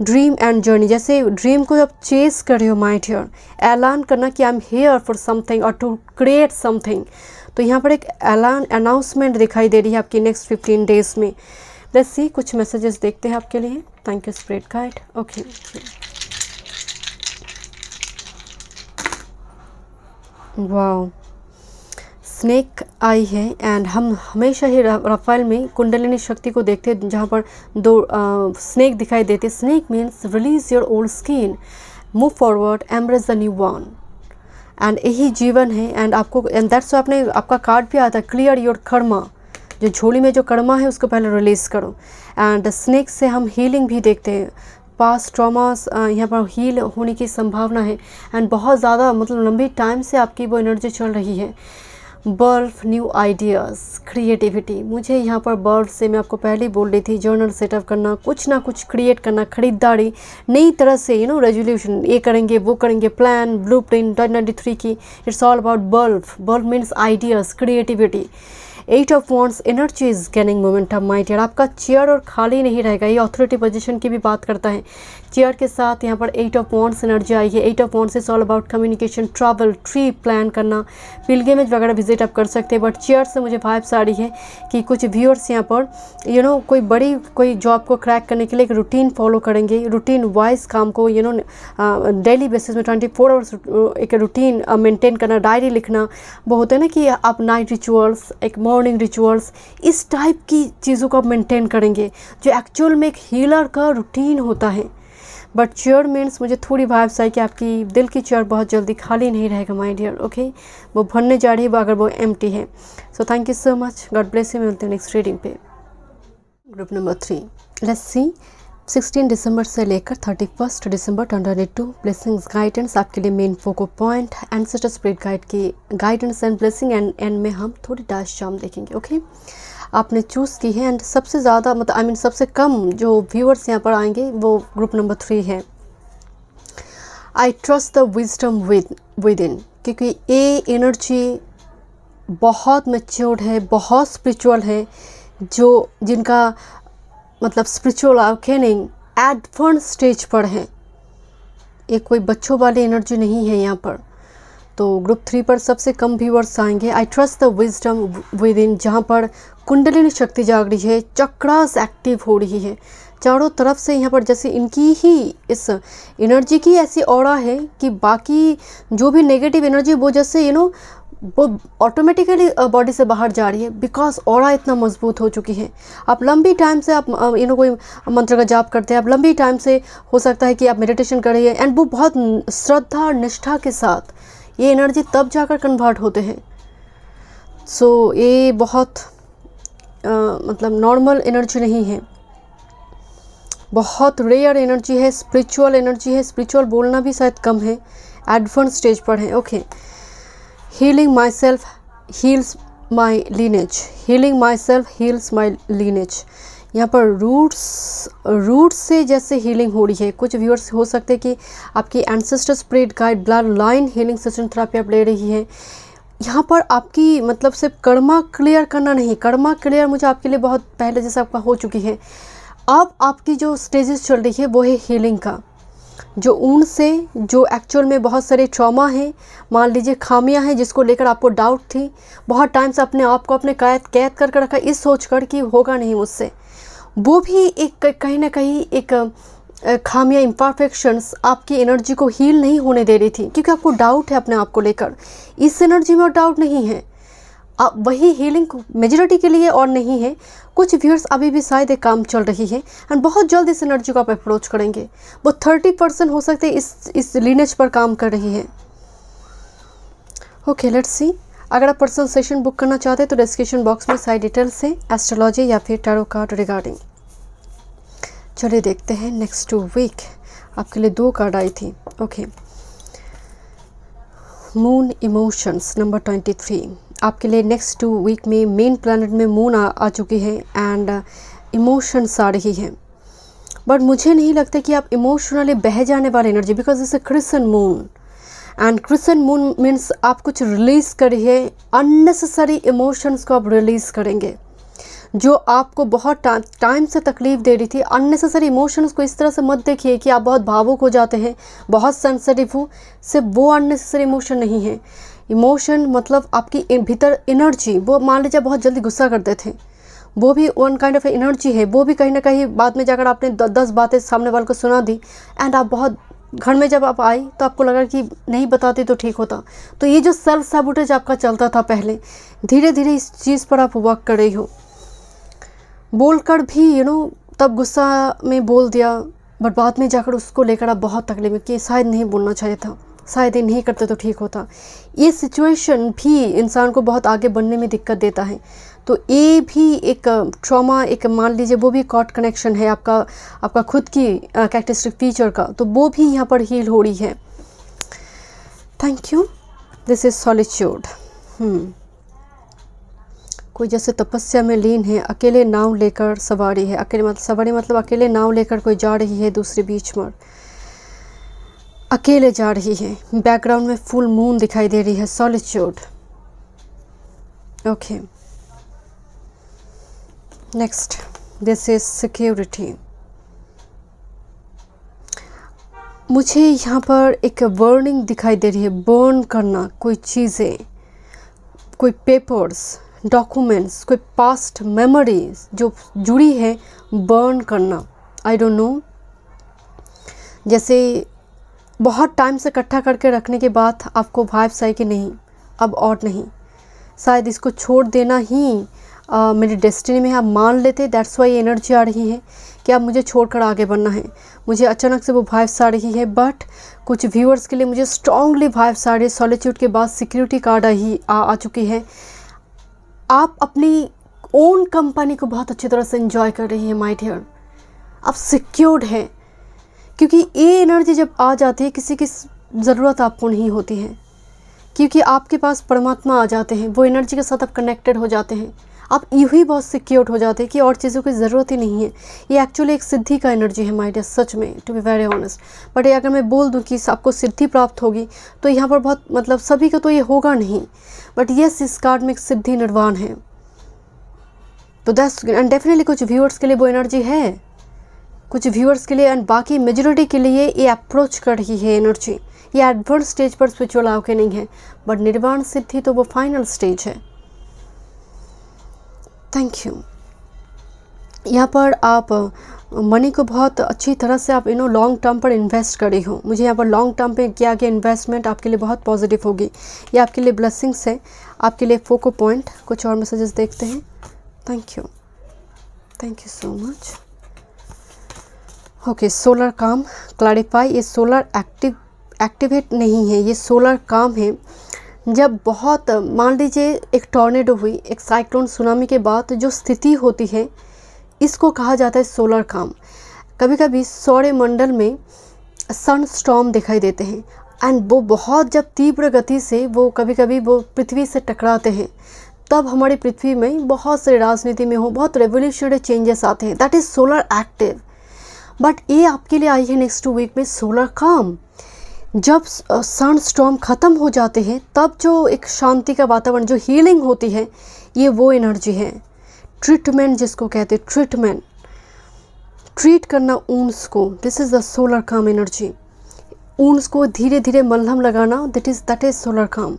S1: ड्रीम एंड जर्नी, जैसे ड्रीम को आप चेस कर रहे हो माय डियर, ऐलान करना कि I am here for something और टू क्रिएट समथिंग। तो यहाँ पर एक अनाउंसमेंट दिखाई दे रही है आपकी नेक्स्ट 15 डेज में। लेट्स सी, कुछ मैसेजेस देखते हैं आपके लिए। Thank you spirit guide. Okay, wow, snake eye है एंड हम हमेशा ही रफाइल में कुंडलिनी शक्ति को देखते हैं जहाँ पर दो स्नेक दिखाई देते। Snake means release your old skin, move forward, embrace the new one, and यही जीवन है। एंड आपको, एंड दैट्स आपने, आपका कार्ड भी आता है क्लियर योर कर्मा, जो झोली में जो कर्मा है उसको पहले रिलीज़ करो। एंड स्नेक से हम हीलिंग भी देखते हैं, पास्ट ट्रॉमास यहाँ पर हील होने की संभावना है। एंड बहुत ज़्यादा मतलब लंबी टाइम से आपकी वो एनर्जी चल रही है। बर्फ, न्यू आइडियाज़, क्रिएटिविटी, मुझे यहाँ पर बर्फ से मैं आपको पहले ही बोल रही थी, जर्नल सेटअप करना, कुछ ना कुछ क्रिएट करना, खरीदारी, नई तरह से रेजोल्यूशन, ये करेंगे वो करेंगे, प्लान, ब्लूप्रिंट 2023 की। इट्स ऑल अबाउट बर्फ means ideas, creativity. 8 of wands, energy is gaining momentum my dear. आपका चेयर और खाली नहीं रहेगा, ये अथॉरिटी पोजीशन की भी बात करता है। चेयर के साथ यहाँ पर 8 ऑफ वॉन्ड्स एनर्जी आई है। 8 of wands is all about communication, travel, trip plan करना, पिलग्रिमेज वगैरह विजिट आप कर सकते हैं। बट चेयर से मुझे वाइब्स आ रही है कि कुछ व्यूअर्स यहाँ पर कोई जॉब को क्रैक करने के लिए एक रूटीन फॉलो करेंगे, रूटीन वाइज काम को डेली बेसिस में 24 आवर्स एक रूटीन मेंटेन करना, डायरी लिखना। वो होता है ना कि आप नाइट रिचुअल्स, एक मॉर्निंग रिचुअल्स, इस टाइप की चीज़ों को आप मेंटेन करेंगे जो एक्चुअल में एक हीलर का रूटीन होता है। बट चेयर मीन्स मुझे थोड़ी वाइब्स आई कि आपकी दिल की चेयर बहुत जल्दी खाली नहीं रहेगा माय डियर। ओके, वो भरने जा रही है अगर वो एम्प्टी है। सो thank you so much, God bless you. मिलते हैं नेक्स्ट रीडिंग पे। ग्रुप नंबर 3, लेट्स सी 16 दिसंबर से लेकर 31 दिसंबर 2022 ब्लेसिंग्स गाइडेंस आपके लिए main focus point, ancestor spirit guide की गाइडेंस एंड ब्लेसिंग। एंड में हम थोड़ी डैश शाम देखेंगे। ओके, आपने चूज़ की है एंड सबसे ज़्यादा मतलब सबसे कम जो व्यूअर्स यहाँ पर आएंगे वो ग्रुप नंबर 3 है। I trust the wisdom with in, क्योंकि ये एनर्जी बहुत मैच्योर्ड है, बहुत स्पिरिचुअल है, जो जिनका मतलब स्पिरिचुअल अवेकनिंग एडवांस स्टेज पर है। ये कोई बच्चों वाली एनर्जी नहीं है यहाँ पर। तो ग्रुप 3 पर सबसे कम व्यूअर्स आएंगे। I trust the wisdom with in, जहाँ पर कुंडलिनी शक्ति जाग रही है, चक्रास एक्टिव हो रही है चारों तरफ से। यहाँ पर जैसे इनकी ही इस एनर्जी की ऐसी ऑरा है कि बाकी जो भी नेगेटिव एनर्जी वो जैसे वो ऑटोमेटिकली बॉडी से बाहर जा रही है, बिकॉज ऑरा इतना मजबूत हो चुकी है। आप लंबी टाइम से आप कोई मंत्र का जाप करते हैं, आप लंबी टाइम से हो सकता है कि आप मेडिटेशन कर रही है, एंड वो बहुत श्रद्धा और निष्ठा के साथ ये एनर्जी तब जाकर कन्वर्ट होते हैं। सो ये बहुत मतलब नॉर्मल एनर्जी नहीं है, बहुत रेयर एनर्जी है, स्पिरिचुअल एनर्जी है। स्पिरिचुअल बोलना भी शायद कम है, एडवांस स्टेज पर है। Okay, healing my self heels my lineage, healing my self heels my lineage. यहाँ पर रूट्स से जैसे हीलिंग हो रही है। कुछ व्यूअर्स हो सकते हैं कि आपकी ancestor spirit guide blood line healing session therapy आप ले रही है। यहाँ पर आपकी मतलब सिर्फ कर्मा क्लियर करना नहीं, कर्मा क्लियर मुझे आपके लिए बहुत पहले जैसे आपका हो चुकी है। अब आपकी जो स्टेजेस चल रही है वो है हीलिंग का। जो ऊन से जो एक्चुअल में बहुत सारे ट्रॉमा हैं, मान लीजिए खामियां हैं जिसको लेकर आपको डाउट थी, बहुत टाइम से अपने आप को अपने कैद कर रखा इस सोच कर कि होगा नहीं मुझसे, वो भी एक कहीं ना कहीं एक खामियां, इम्परफेक्शंस आपकी एनर्जी को हील नहीं होने दे रही थी, क्योंकि आपको डाउट है अपने आप को लेकर। इस एनर्जी में और डाउट नहीं है, आप वही हीलिंग मेजॉरिटी के लिए और नहीं है। कुछ व्यूअर्स अभी भी शायद एक काम चल रही है एंड बहुत जल्द इस एनर्जी को आप अप्रोच करेंगे। वो 30% हो सकते हैं इस लीनेज पर काम कर रही है। ओके, लेट्स सी। अगर आप पर्सनल सेशन बुक करना चाहते हैं तो डिस्क्रिप्शन बॉक्स में सारी डिटेल्स है, एस्ट्रोलॉजी या फिर टैरो कार्ड रिगार्डिंग। चलिए देखते हैं नेक्स्ट 2 वीक आपके लिए 2 कार्ड आई थी। ओके, मून इमोशंस नंबर 23 आपके लिए नेक्स्ट 2 वीक में मेन प्लैनेट में मून आ चुकी है एंड इमोशंस आ रही हैं। बट मुझे नहीं लगता कि आप इमोशनली बह जाने वाले energy, because it's a crescent moon and crescent moon means आप कुछ रिलीज़ करिए, अननेसेसरी इमोशंस को आप रिलीज़ करेंगे जो आपको बहुत टाइम से तकलीफ़ दे रही थी। अननेसेसरी इमोशंस को इस तरह से मत देखिए कि आप बहुत भावुक हो जाते हैं, बहुत सेंसिटिव हो, सिर्फ वो अननेसेसरी इमोशन नहीं है। इमोशन मतलब आपकी भीतर एनर्जी, वो मान लीजिए बहुत जल्दी गुस्सा करते थे, वो भी वन काइंड ऑफ एनर्जी है। वो भी कहीं ना कहीं बाद में जाकर आपने 10 बातें सामने वाले को सुना दी एंड आप बहुत घर में जब आप आई तो आपको लगा कि नहीं बताती तो ठीक होता। तो ये जो सेल्फ सैबोटेज आपका चलता था पहले, धीरे धीरे इस चीज़ पर आप वर्क कर रही हो। बोलकर भी तब गुस्सा में बोल दिया, बट बाद में जाकर उसको लेकर आप बहुत तकलीफ में कि शायद नहीं बोलना चाहिए था, शायद ये नहीं करते तो ठीक होता। ये सिचुएशन भी इंसान को बहुत आगे बढ़ने में दिक्कत देता है। तो ये भी एक ट्रॉमा, एक मान लीजिए वो भी कॉर्ड कनेक्शन है आपका खुद की कैरेक्टरिस्टिक फीचर का, तो वो भी यहाँ पर हील हो रही है। Thank you. This is solitude. कोई जैसे तपस्या में लीन है, अकेले नाव लेकर सवारी है। अकेले सवारी मतलब अकेले नाव लेकर कोई जा रही है दूसरे बीच में, अकेले जा रही है। बैकग्राउंड में फुल मून दिखाई दे रही है। Solitude. Okay, next this is security. मुझे यहाँ पर एक वार्निंग दिखाई दे रही है, बर्न करना कोई चीज़ें, कोई पेपर्स, डॉक्यूमेंट्स, कोई पास्ट मेमोरीज जो जुड़ी है, बर्न करना। आई डोंट नो, जैसे बहुत टाइम से इकट्ठा करके रखने के बाद आपको वाइब्स आई कि नहीं अब और नहीं, शायद इसको छोड़ देना ही मेरी डेस्टिनी में आप मान लेते। दैट्स वाई एनर्जी आ रही है कि अब मुझे छोड़कर आगे बढ़ना है। मुझे अचानक से वो वाइब्स आ रही है, बट कुछ व्यूअर्स के लिए मुझे स्ट्रांगली वाइब्स आ रही है। सॉलिट्यूड के बाद सिक्योरिटी कार्ड आ चुकी है। आप अपनी ओन कंपनी को बहुत अच्छी तरह से एंजॉय कर रही है माय डियर। आप सिक्योर्ड हैं, क्योंकि ये एनर्जी जब आ जाती है किसी की ज़रूरत आपको नहीं होती है, क्योंकि आपके पास परमात्मा आ जाते हैं, वो एनर्जी के साथ आप कनेक्टेड हो जाते हैं। आप यूँ ही बहुत सिक्योर्ड हो जाते हैं कि और चीज़ों की ज़रूरत ही नहीं है। ये एक्चुअली एक सिद्धि का एनर्जी है माय डियर, सच में, to be very honest. But अगर मैं बोल दूँ कि आपको सिद्धि प्राप्त होगी तो यहाँ पर बहुत मतलब सभी का तो ये होगा नहीं, बट येस इस कार्ड में एक सिद्धि निर्वाण है। तो दैट्स एंड डेफिनेटली कुछ व्यूअर्स के लिए वो एनर्जी है, कुछ व्यूअर्स के लिए, एंड बाकी मेजॉरिटी के लिए ये अप्रोच कर रही है एनर्जी। ये एडवांस स्टेज पर स्पिरिचुअल अवेकनिंग है, बट निर्वाण सिद्धि तो वो फाइनल स्टेज है। Thank you. यहाँ पर आप मनी को बहुत अच्छी तरह से आप लॉन्ग टर्म पर इन्वेस्ट कर रही हो। मुझे यहाँ पर लॉन्ग टर्म पे किया गया इन्वेस्टमेंट आपके लिए बहुत पॉजिटिव होगी। ये आपके लिए ब्लेसिंग्स है, आपके लिए फोको पॉइंट। कुछ और मैसेजेस देखते हैं। Thank you so much. Okay, solar काम क्लैरिफाई। ये सोलर एक्टिवेट नहीं है, ये सोलर काम है। जब बहुत मान लीजिए एक टॉर्नेडो हुई, एक साइक्लोन, सुनामी के बाद जो स्थिति होती है, इसको कहा जाता है सोलर काम। कभी कभी सौरमंडल में सन स्टॉर्म दिखाई देते हैं एंड वो बहुत जब तीव्र गति से वो कभी कभी वो पृथ्वी से टकराते हैं, तब हमारी पृथ्वी में बहुत सारे राजनीति में हो बहुत रेवोल्यूशनरी चेंजेस आते हैं। That is solar active. But ये आपके लिए आई है नेक्स्ट 2 वीक में सोलर काम। जब सन स्टॉर्म ख़त्म हो जाते हैं तब जो एक शांति का वातावरण, जो हीलिंग होती है, ये वो एनर्जी है। ट्रीटमेंट जिसको कहते हैं, ट्रीटमेंट, ट्रीट करना ऊन्स को, दिस इज़ द सोलर काम एनर्जी। ऊन्स को धीरे धीरे मलहम लगाना, दैट इज़ सोलर काम।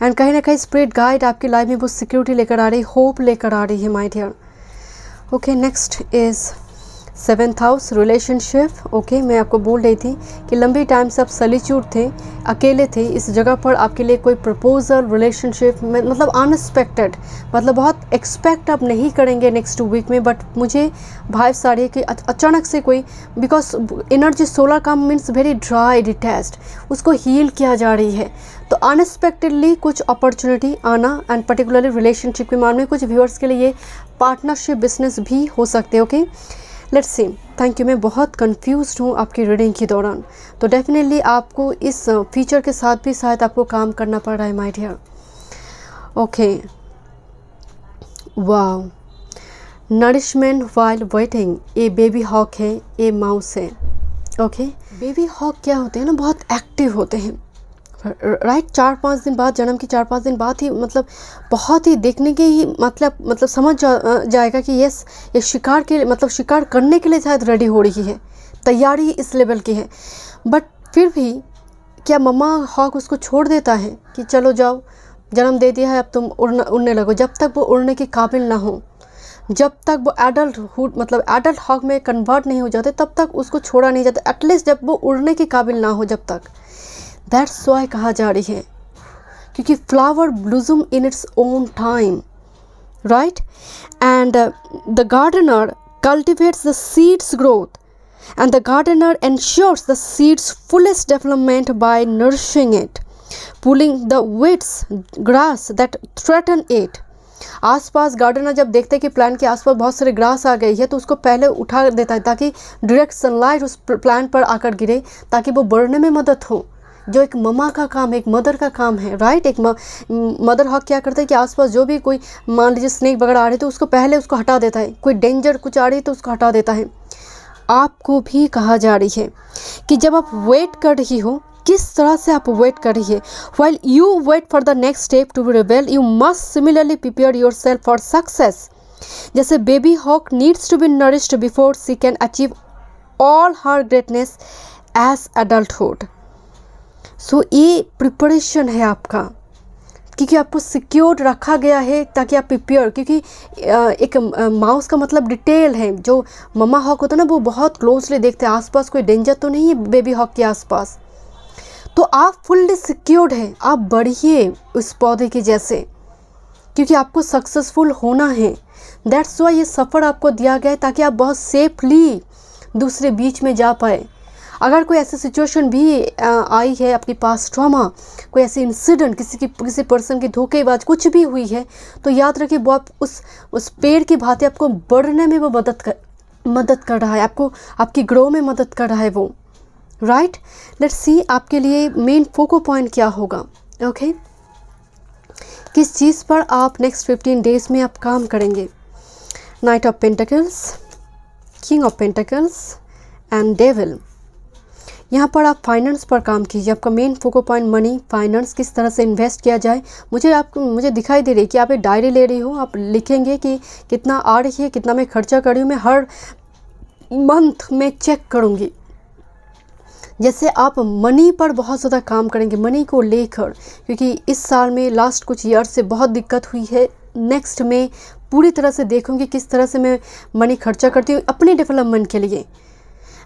S1: एंड कहीं ना कहीं स्पिरिट गाइड आपकी लाइफ में वो सिक्योरिटी लेकर आ रही, होप लेकर आ रही है my dear. Okay, next is 7th house, relationship. Okay, मैं आपको बोल रही थी कि लंबी टाइम से आप सॉलिट्यूड थे, अकेले थे। इस जगह पर आपके लिए कोई प्रपोजल रिलेशनशिप में, मतलब अनएक्सपेक्टेड, मतलब बहुत एक्सपेक्ट आप नहीं करेंगे नेक्स्ट वीक में, बट मुझे वाइब्स आ रही है कि अचानक से कोई, बिकॉज एनर्जी सोलर काम मीन्स वेरी ड्राई, डिटैच्ड, उसको हील किया जा रही है। तो अनएक्सपेक्टेडली कुछ अपॉर्चुनिटी आना, एंड पर्टिकुलरली रिलेशनशिप के मामले में कुछ व्यूअर्स के लिए ये पार्टनरशिप बिजनेस भी हो सकते हैं। Okay, let's C. Thank you. मैं बहुत कंफ्यूज्ड हूँ आपकी रीडिंग के दौरान, तो डेफिनेटली आपको इस फीचर के साथ भी शायद आपको काम करना पड़ रहा है my dear. Okay, wow, nourishment while waiting, ये बेबी हॉक है, ये माउस है। ओके, बेबी हॉक क्या होते हैं ना, बहुत एक्टिव होते हैं, राइट। 4-5 दिन बाद, जन्म के 4-5 दिन बाद ही, मतलब बहुत ही देखने के ही मतलब समझ जाएगा कि यस, ये शिकार के, मतलब शिकार करने के लिए शायद रेडी हो रही है, तैयारी इस लेवल की है। बट फिर भी क्या मम्मा हॉक उसको छोड़ देता है कि चलो जाओ, जन्म दे दिया है, अब तुम उड़ने लगो। जब तक वो उड़ने के काबिल ना हो, जब तक वो एडल्टहुड, मतलब एडल्ट हॉक में कन्वर्ट नहीं हो जाते, तब तक उसको छोड़ा नहीं जाता, एटलीस्ट जब वो उड़ने के काबिल ना हो, जब तक। दैट्स वाई कहा जा रही है, क्योंकि flower blossom in its own time, right. And the gardener cultivates the seeds growth, and the gardener ensures the seed's fullest development by nourishing it, pulling the weeds, grass that threaten it. आसपास gardener जब देखते हैं कि plant के आसपास बहुत सारे grass आ गई है, तो उसको पहले उठा देता है ताकि डायरेक्ट सनलाइट उस प्लांट पर आकर गिरे, ताकि वो बढ़ने में मदद हो, जो एक ममा का काम है, एक मदर का काम है, राइट। एक मदर हॉक क्या करता है कि आसपास जो भी कोई, मान लीजिए स्नेक वगैरह आ रही है, तो उसको पहले उसको हटा देता है, कोई डेंजर कुछ आ रही है तो उसको हटा देता है। आपको भी कहा जा रही है कि जब आप वेट कर रही हो, किस तरह से आप वेट कर रही है, while you wait for the next step to be revealed, you must similarly prepare yourself for success. जैसे baby hawk needs to be nourished before she can achieve all her greatness as adulthood. सो ये preparation है आपका, क्योंकि आपको secure रखा गया है ताकि आप प्रिपेयर, क्योंकि एक माउस का मतलब डिटेल है। जो ममा हॉक होता है ना, वो बहुत क्लोजली देखते हैं आसपास कोई डेंजर तो नहीं है बेबी हॉक के आसपास, तो आप फुल्ली सिक्योर्ड है, आप बढ़िए उस पौधे के जैसे, क्योंकि आपको सक्सेसफुल होना है। दैट्स वाई ये सफ़र आपको दिया गया है, ताकि आप बहुत सेफली दूसरे बीच में जा पाए। अगर कोई ऐसी सिचुएशन भी आई है आपके पास, ट्रॉमा, कोई ऐसी इंसिडेंट, किसी पर्सन की धोखेबाज कुछ भी हुई है, तो याद रखिए वो आप उस पेड़ की भांति आपको बढ़ने में वो मदद कर रहा है, आपको आपकी ग्रो में मदद कर रहा है वो, राइट। लेट्स सी आपके लिए मेन फोको पॉइंट क्या होगा। ओके, किस चीज़ पर आप नेक्स्ट 15 डेज में आप काम करेंगे। Night of pentacles, king of pentacles and devil. यहाँ पर आप फाइनेंस पर काम कीजिए। आपका main focal point money, finance, किस तरह से इन्वेस्ट किया जाए। मुझे दिखाई दे रही है कि आप एक डायरी ले रही हो, आप लिखेंगे कि कितना आ रही है, कितना मैं खर्चा कर रही हूँ, मैं हर मंथ में चेक करूँगी। जैसे आप मनी पर बहुत ज़्यादा काम करेंगे, मनी को लेकर, क्योंकि इस साल में लास्ट कुछ ईयर से बहुत दिक्कत हुई है। नेक्स्ट में पूरी तरह से देखूँगी किस तरह से मैं मनी खर्चा करती हूँ अपने डेवलपमेंट के लिए।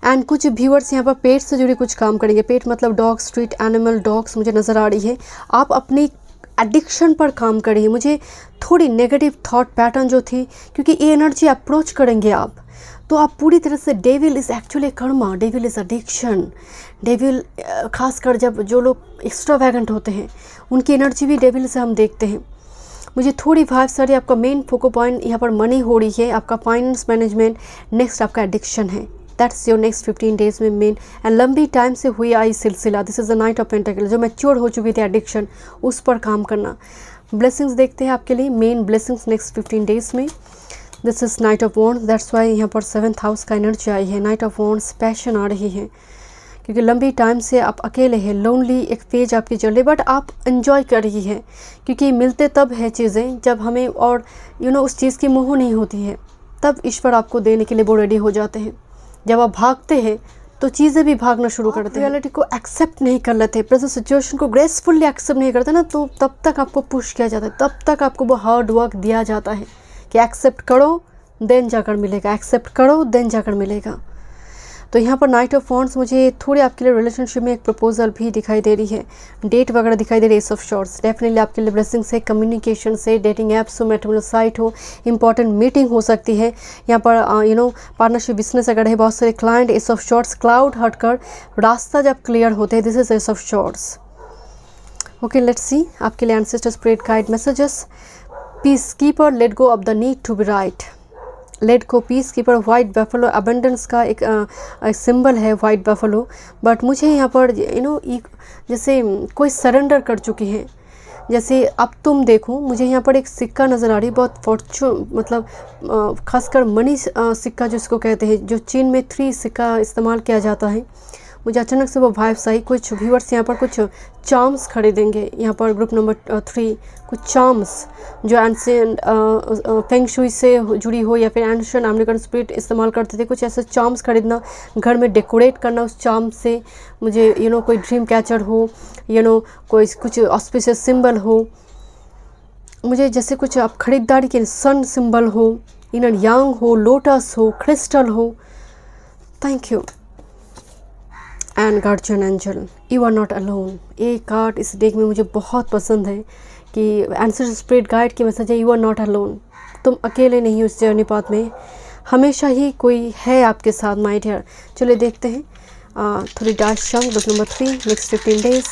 S1: एंड कुछ व्यूअर्स यहाँ पर पेट से जुड़े कुछ काम करेंगे। पेट मतलब डॉग, स्ट्रीट एनिमल, डॉग्स मुझे नज़र आ रही है। आप अपनी एडिक्शन पर काम करिए। मुझे थोड़ी नेगेटिव थॉट पैटर्न जो थी, क्योंकि ये एनर्जी अप्रोच करेंगे आप, तो आप पूरी तरह से, devil is actually Karma, devil is addiction. Devil खासकर जब जो लोग एक्स्ट्रावैगेंट होते हैं, उनकी एनर्जी भी डेविल से हम देखते हैं। मुझे थोड़ी वाइब सारी, आपका मेन फोको पॉइंट यहाँ पर मनी हो रही है, आपका फाइनेंस मैनेजमेंट, नेक्स्ट आपका एडिक्शन है। दैट्स योर नेक्स्ट 15 डेज में मेन। एंड लंबी टाइम से हुई आई सिलसिला, this is the night of pentacle, जो मैच्योर हो चुकी थी एडिक्शन, उस पर काम करना। ब्लेसिंग्स देखते हैं आपके लिए, मेन ब्लेसिंग्स नेक्स्ट 15 डेज में। This is night of wands, that's why यहाँ पर 7th हाउस का एनर्जी आई है। नाइट ऑफ वॉन्ड्स, पैशन आ रही है, क्योंकि लंबी टाइम से आप अकेले हैं, लोनली एक फेज आपकी चल रही, बट आप एंजॉय कर रही हैं, क्योंकि मिलते तब है चीज़ें जब हमें और उस चीज़ की मोह नहीं होती है, तब ईश्वर आपको देने के लिए वो रेडी हो जाते हैं। जब आप भागते हैं तो चीज़ें भी भागना शुरू करते हैं। रियलिटी को एक्सेप्ट नहीं कर लेते, प्रेजेंट सिचुएशन को ग्रेसफुली एक्सेप्ट नहीं करते ना, तो तब तक आपको पुश किया जाता है, तब तक आपको वो हार्ड वर्क दिया जाता है कि एक्सेप्ट करो देन जाकर मिलेगा, एक्सेप्ट करो देन जाकर मिलेगा। तो यहाँ पर नाइट ऑफ वॉन्ड्स मुझे थोड़ी आपके लिए रिलेशनशिप में एक प्रपोजल भी दिखाई दे रही है, डेट वगैरह दिखाई दे रही है। एस ऑफ शॉर्ट्स डेफिनेटली आपके लिए ब्लेसिंग्स है, कम्युनिकेशन से, डेटिंग ऐप्स हो, मैट्रिमोनियल साइट हो, इंपॉर्टेंट मीटिंग हो सकती है। यहाँ पर पार्टनरशिप बिजनेस अगर है, बहुत सारे client. Ace of swords cloud हटकर रास्ता जब क्लियर होते हैं, this is ace of swords. Okay, let's see आपके लिए ancestor spirit guide messages. Peacekeeper, let go of the need to be right. Let को peacekeeper, white buffalo, abundance का एक सिंबल है वाइट बैफलो, बट मुझे यहाँ पर जैसे कोई सरेंडर कर चुकी है, जैसे अब तुम देखो। मुझे यहाँ पर एक सिक्का नज़र आ रही है, बहुत फॉर्चून, मतलब खासकर मनी सिक्का जिसको कहते हैं, जो चीन में 3 सिक्का इस्तेमाल किया जाता है। मुझे अचानक से वो वाइब्स आई। कुछ व्यूअर्स यहाँ पर कुछ चार्म्स खरीदेंगे, यहाँ पर ग्रुप नंबर 3 कुछ चार्म्स जो एंशिएंट फेंग शुई से जुड़ी हो या फिर एंशिएंट अमेरिकन स्पिरिट इस्तेमाल करते थे, कुछ ऐसे चार्म्स खरीदना, घर में डेकोरेट करना उस चार्म से। मुझे कोई ड्रीम कैचर हो, कोई कुछ ऑस्पिशियस सिंबल हो, मुझे जैसे कुछ आप खरीदारी के सन सिंबल हो, इनर यांग हो, लोटस हो, क्रिस्टल हो। Thank you. And guardian angel, you are not alone. एक कार्ड इस डेक में मुझे बहुत पसंद है कि एंसेस्टर स्पिरिट गाइड की मैसेज है, यू आर नॉट अलोन। तुम अकेले नहीं हो इस जर्नी पाथ में, हमेशा ही कोई है आपके साथ माय डियर। चलिए देखते हैं थोड़ी डार्क शंग, बुक नंबर 3, नेक्स्ट 15 डेज।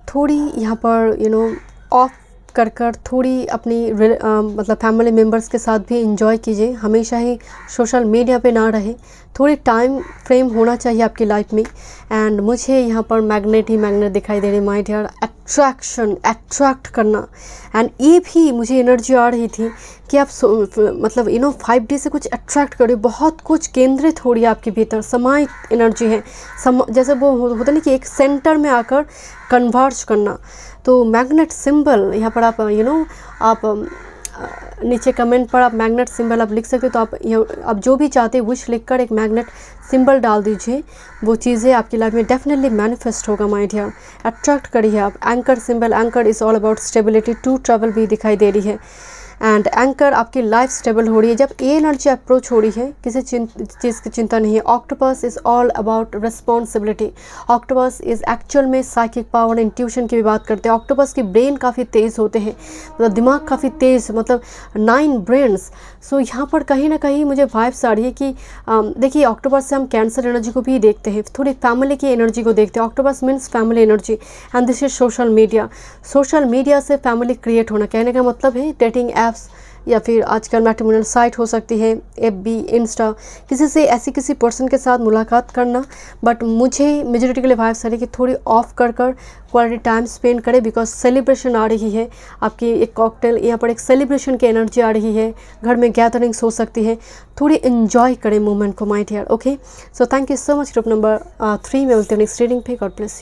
S1: थोड़ी यहाँ पर ऑफ कर थोड़ी अपनी मतलब फैमिली मेम्बर्स के साथ भी इंजॉय कीजिए। हमेशा ही सोशल मीडिया पे ना रहे, थोड़ी टाइम फ्रेम होना चाहिए आपकी लाइफ में। एंड मुझे यहाँ पर मैग्नेट ही मैग्नेट दिखाई दे रही माय डियर, अट्रैक्ट करना। एंड ये भी मुझे एनर्जी आ रही थी कि आप मतलब 5D से कुछ अट्रैक्ट करिए, बहुत कुछ केंद्रित हो रही है आपके भीतर, समाहित एनर्जी है, जैसे वो होता नहीं कि एक सेंटर में आकर कन्वर्ज करना। तो मैग्नेट सिंबल यहाँ पर आप आप नीचे कमेंट पर आप मैग्नेट सिंबल आप लिख सकते हो। तो आप जो भी चाहते हैं विश लिखकर एक मैग्नेट सिंबल डाल दीजिए, वो चीज़ें आपकी लाइफ में डेफिनेटली मैनिफेस्ट होगा माय डियर। अट्रैक्ट करिए आप। Anchor symbol, anchor is all about stability, to travel भी दिखाई दे रही है। एंड एंकर आपकी लाइफ स्टेबल हो रही है जब ये एनर्जी अप्रोच हो रही है, किसी चीज़ की चिंता नहीं है। Octopus is all about responsibility. Octopus is actual में साइकिक पावर, इंट्यूशन की भी बात करते हैं। ऑक्टोपस की ब्रेन काफ़ी तेज़ होते हैं, मतलब दिमाग काफ़ी तेज़, मतलब 9 ब्रेन्स। सो यहाँ पर कहीं ना कहीं मुझे वाइब्स आ रही है कि देखिए ऑक्टोपस से हम कैंसर एनर्जी को भी देखते हैं, थोड़ी फैमिली की एनर्जी को देखते हैं। Octopus means family energy and this is social media. Social media से फैमिली क्रिएट होना, कहने का मतलब है डेटिंग ऐप्स या फिर आजकल मैट्रिमोनियल साइट हो सकती है, FB, इंस्टा, किसी से ऐसी किसी पर्सन के साथ मुलाकात करना। बट मुझे मेजोरिटी के लिए वाइब्स आ रही है कि थोड़ी ऑफ कर क्वालिटी टाइम स्पेंड करें, बिकॉज सेलिब्रेशन आ रही है आपकी। एक कॉकटेल यहाँ पर एक सेलिब्रेशन की एनर्जी आ रही है, घर में गैदरिंग्स हो सकती है, थोड़ी इन्जॉय करें मोमेंट को my dear. Okay, so thank you so much. Group number 3 में मिलते हैं नेक्स्ट रीडिंग पे। God bless you.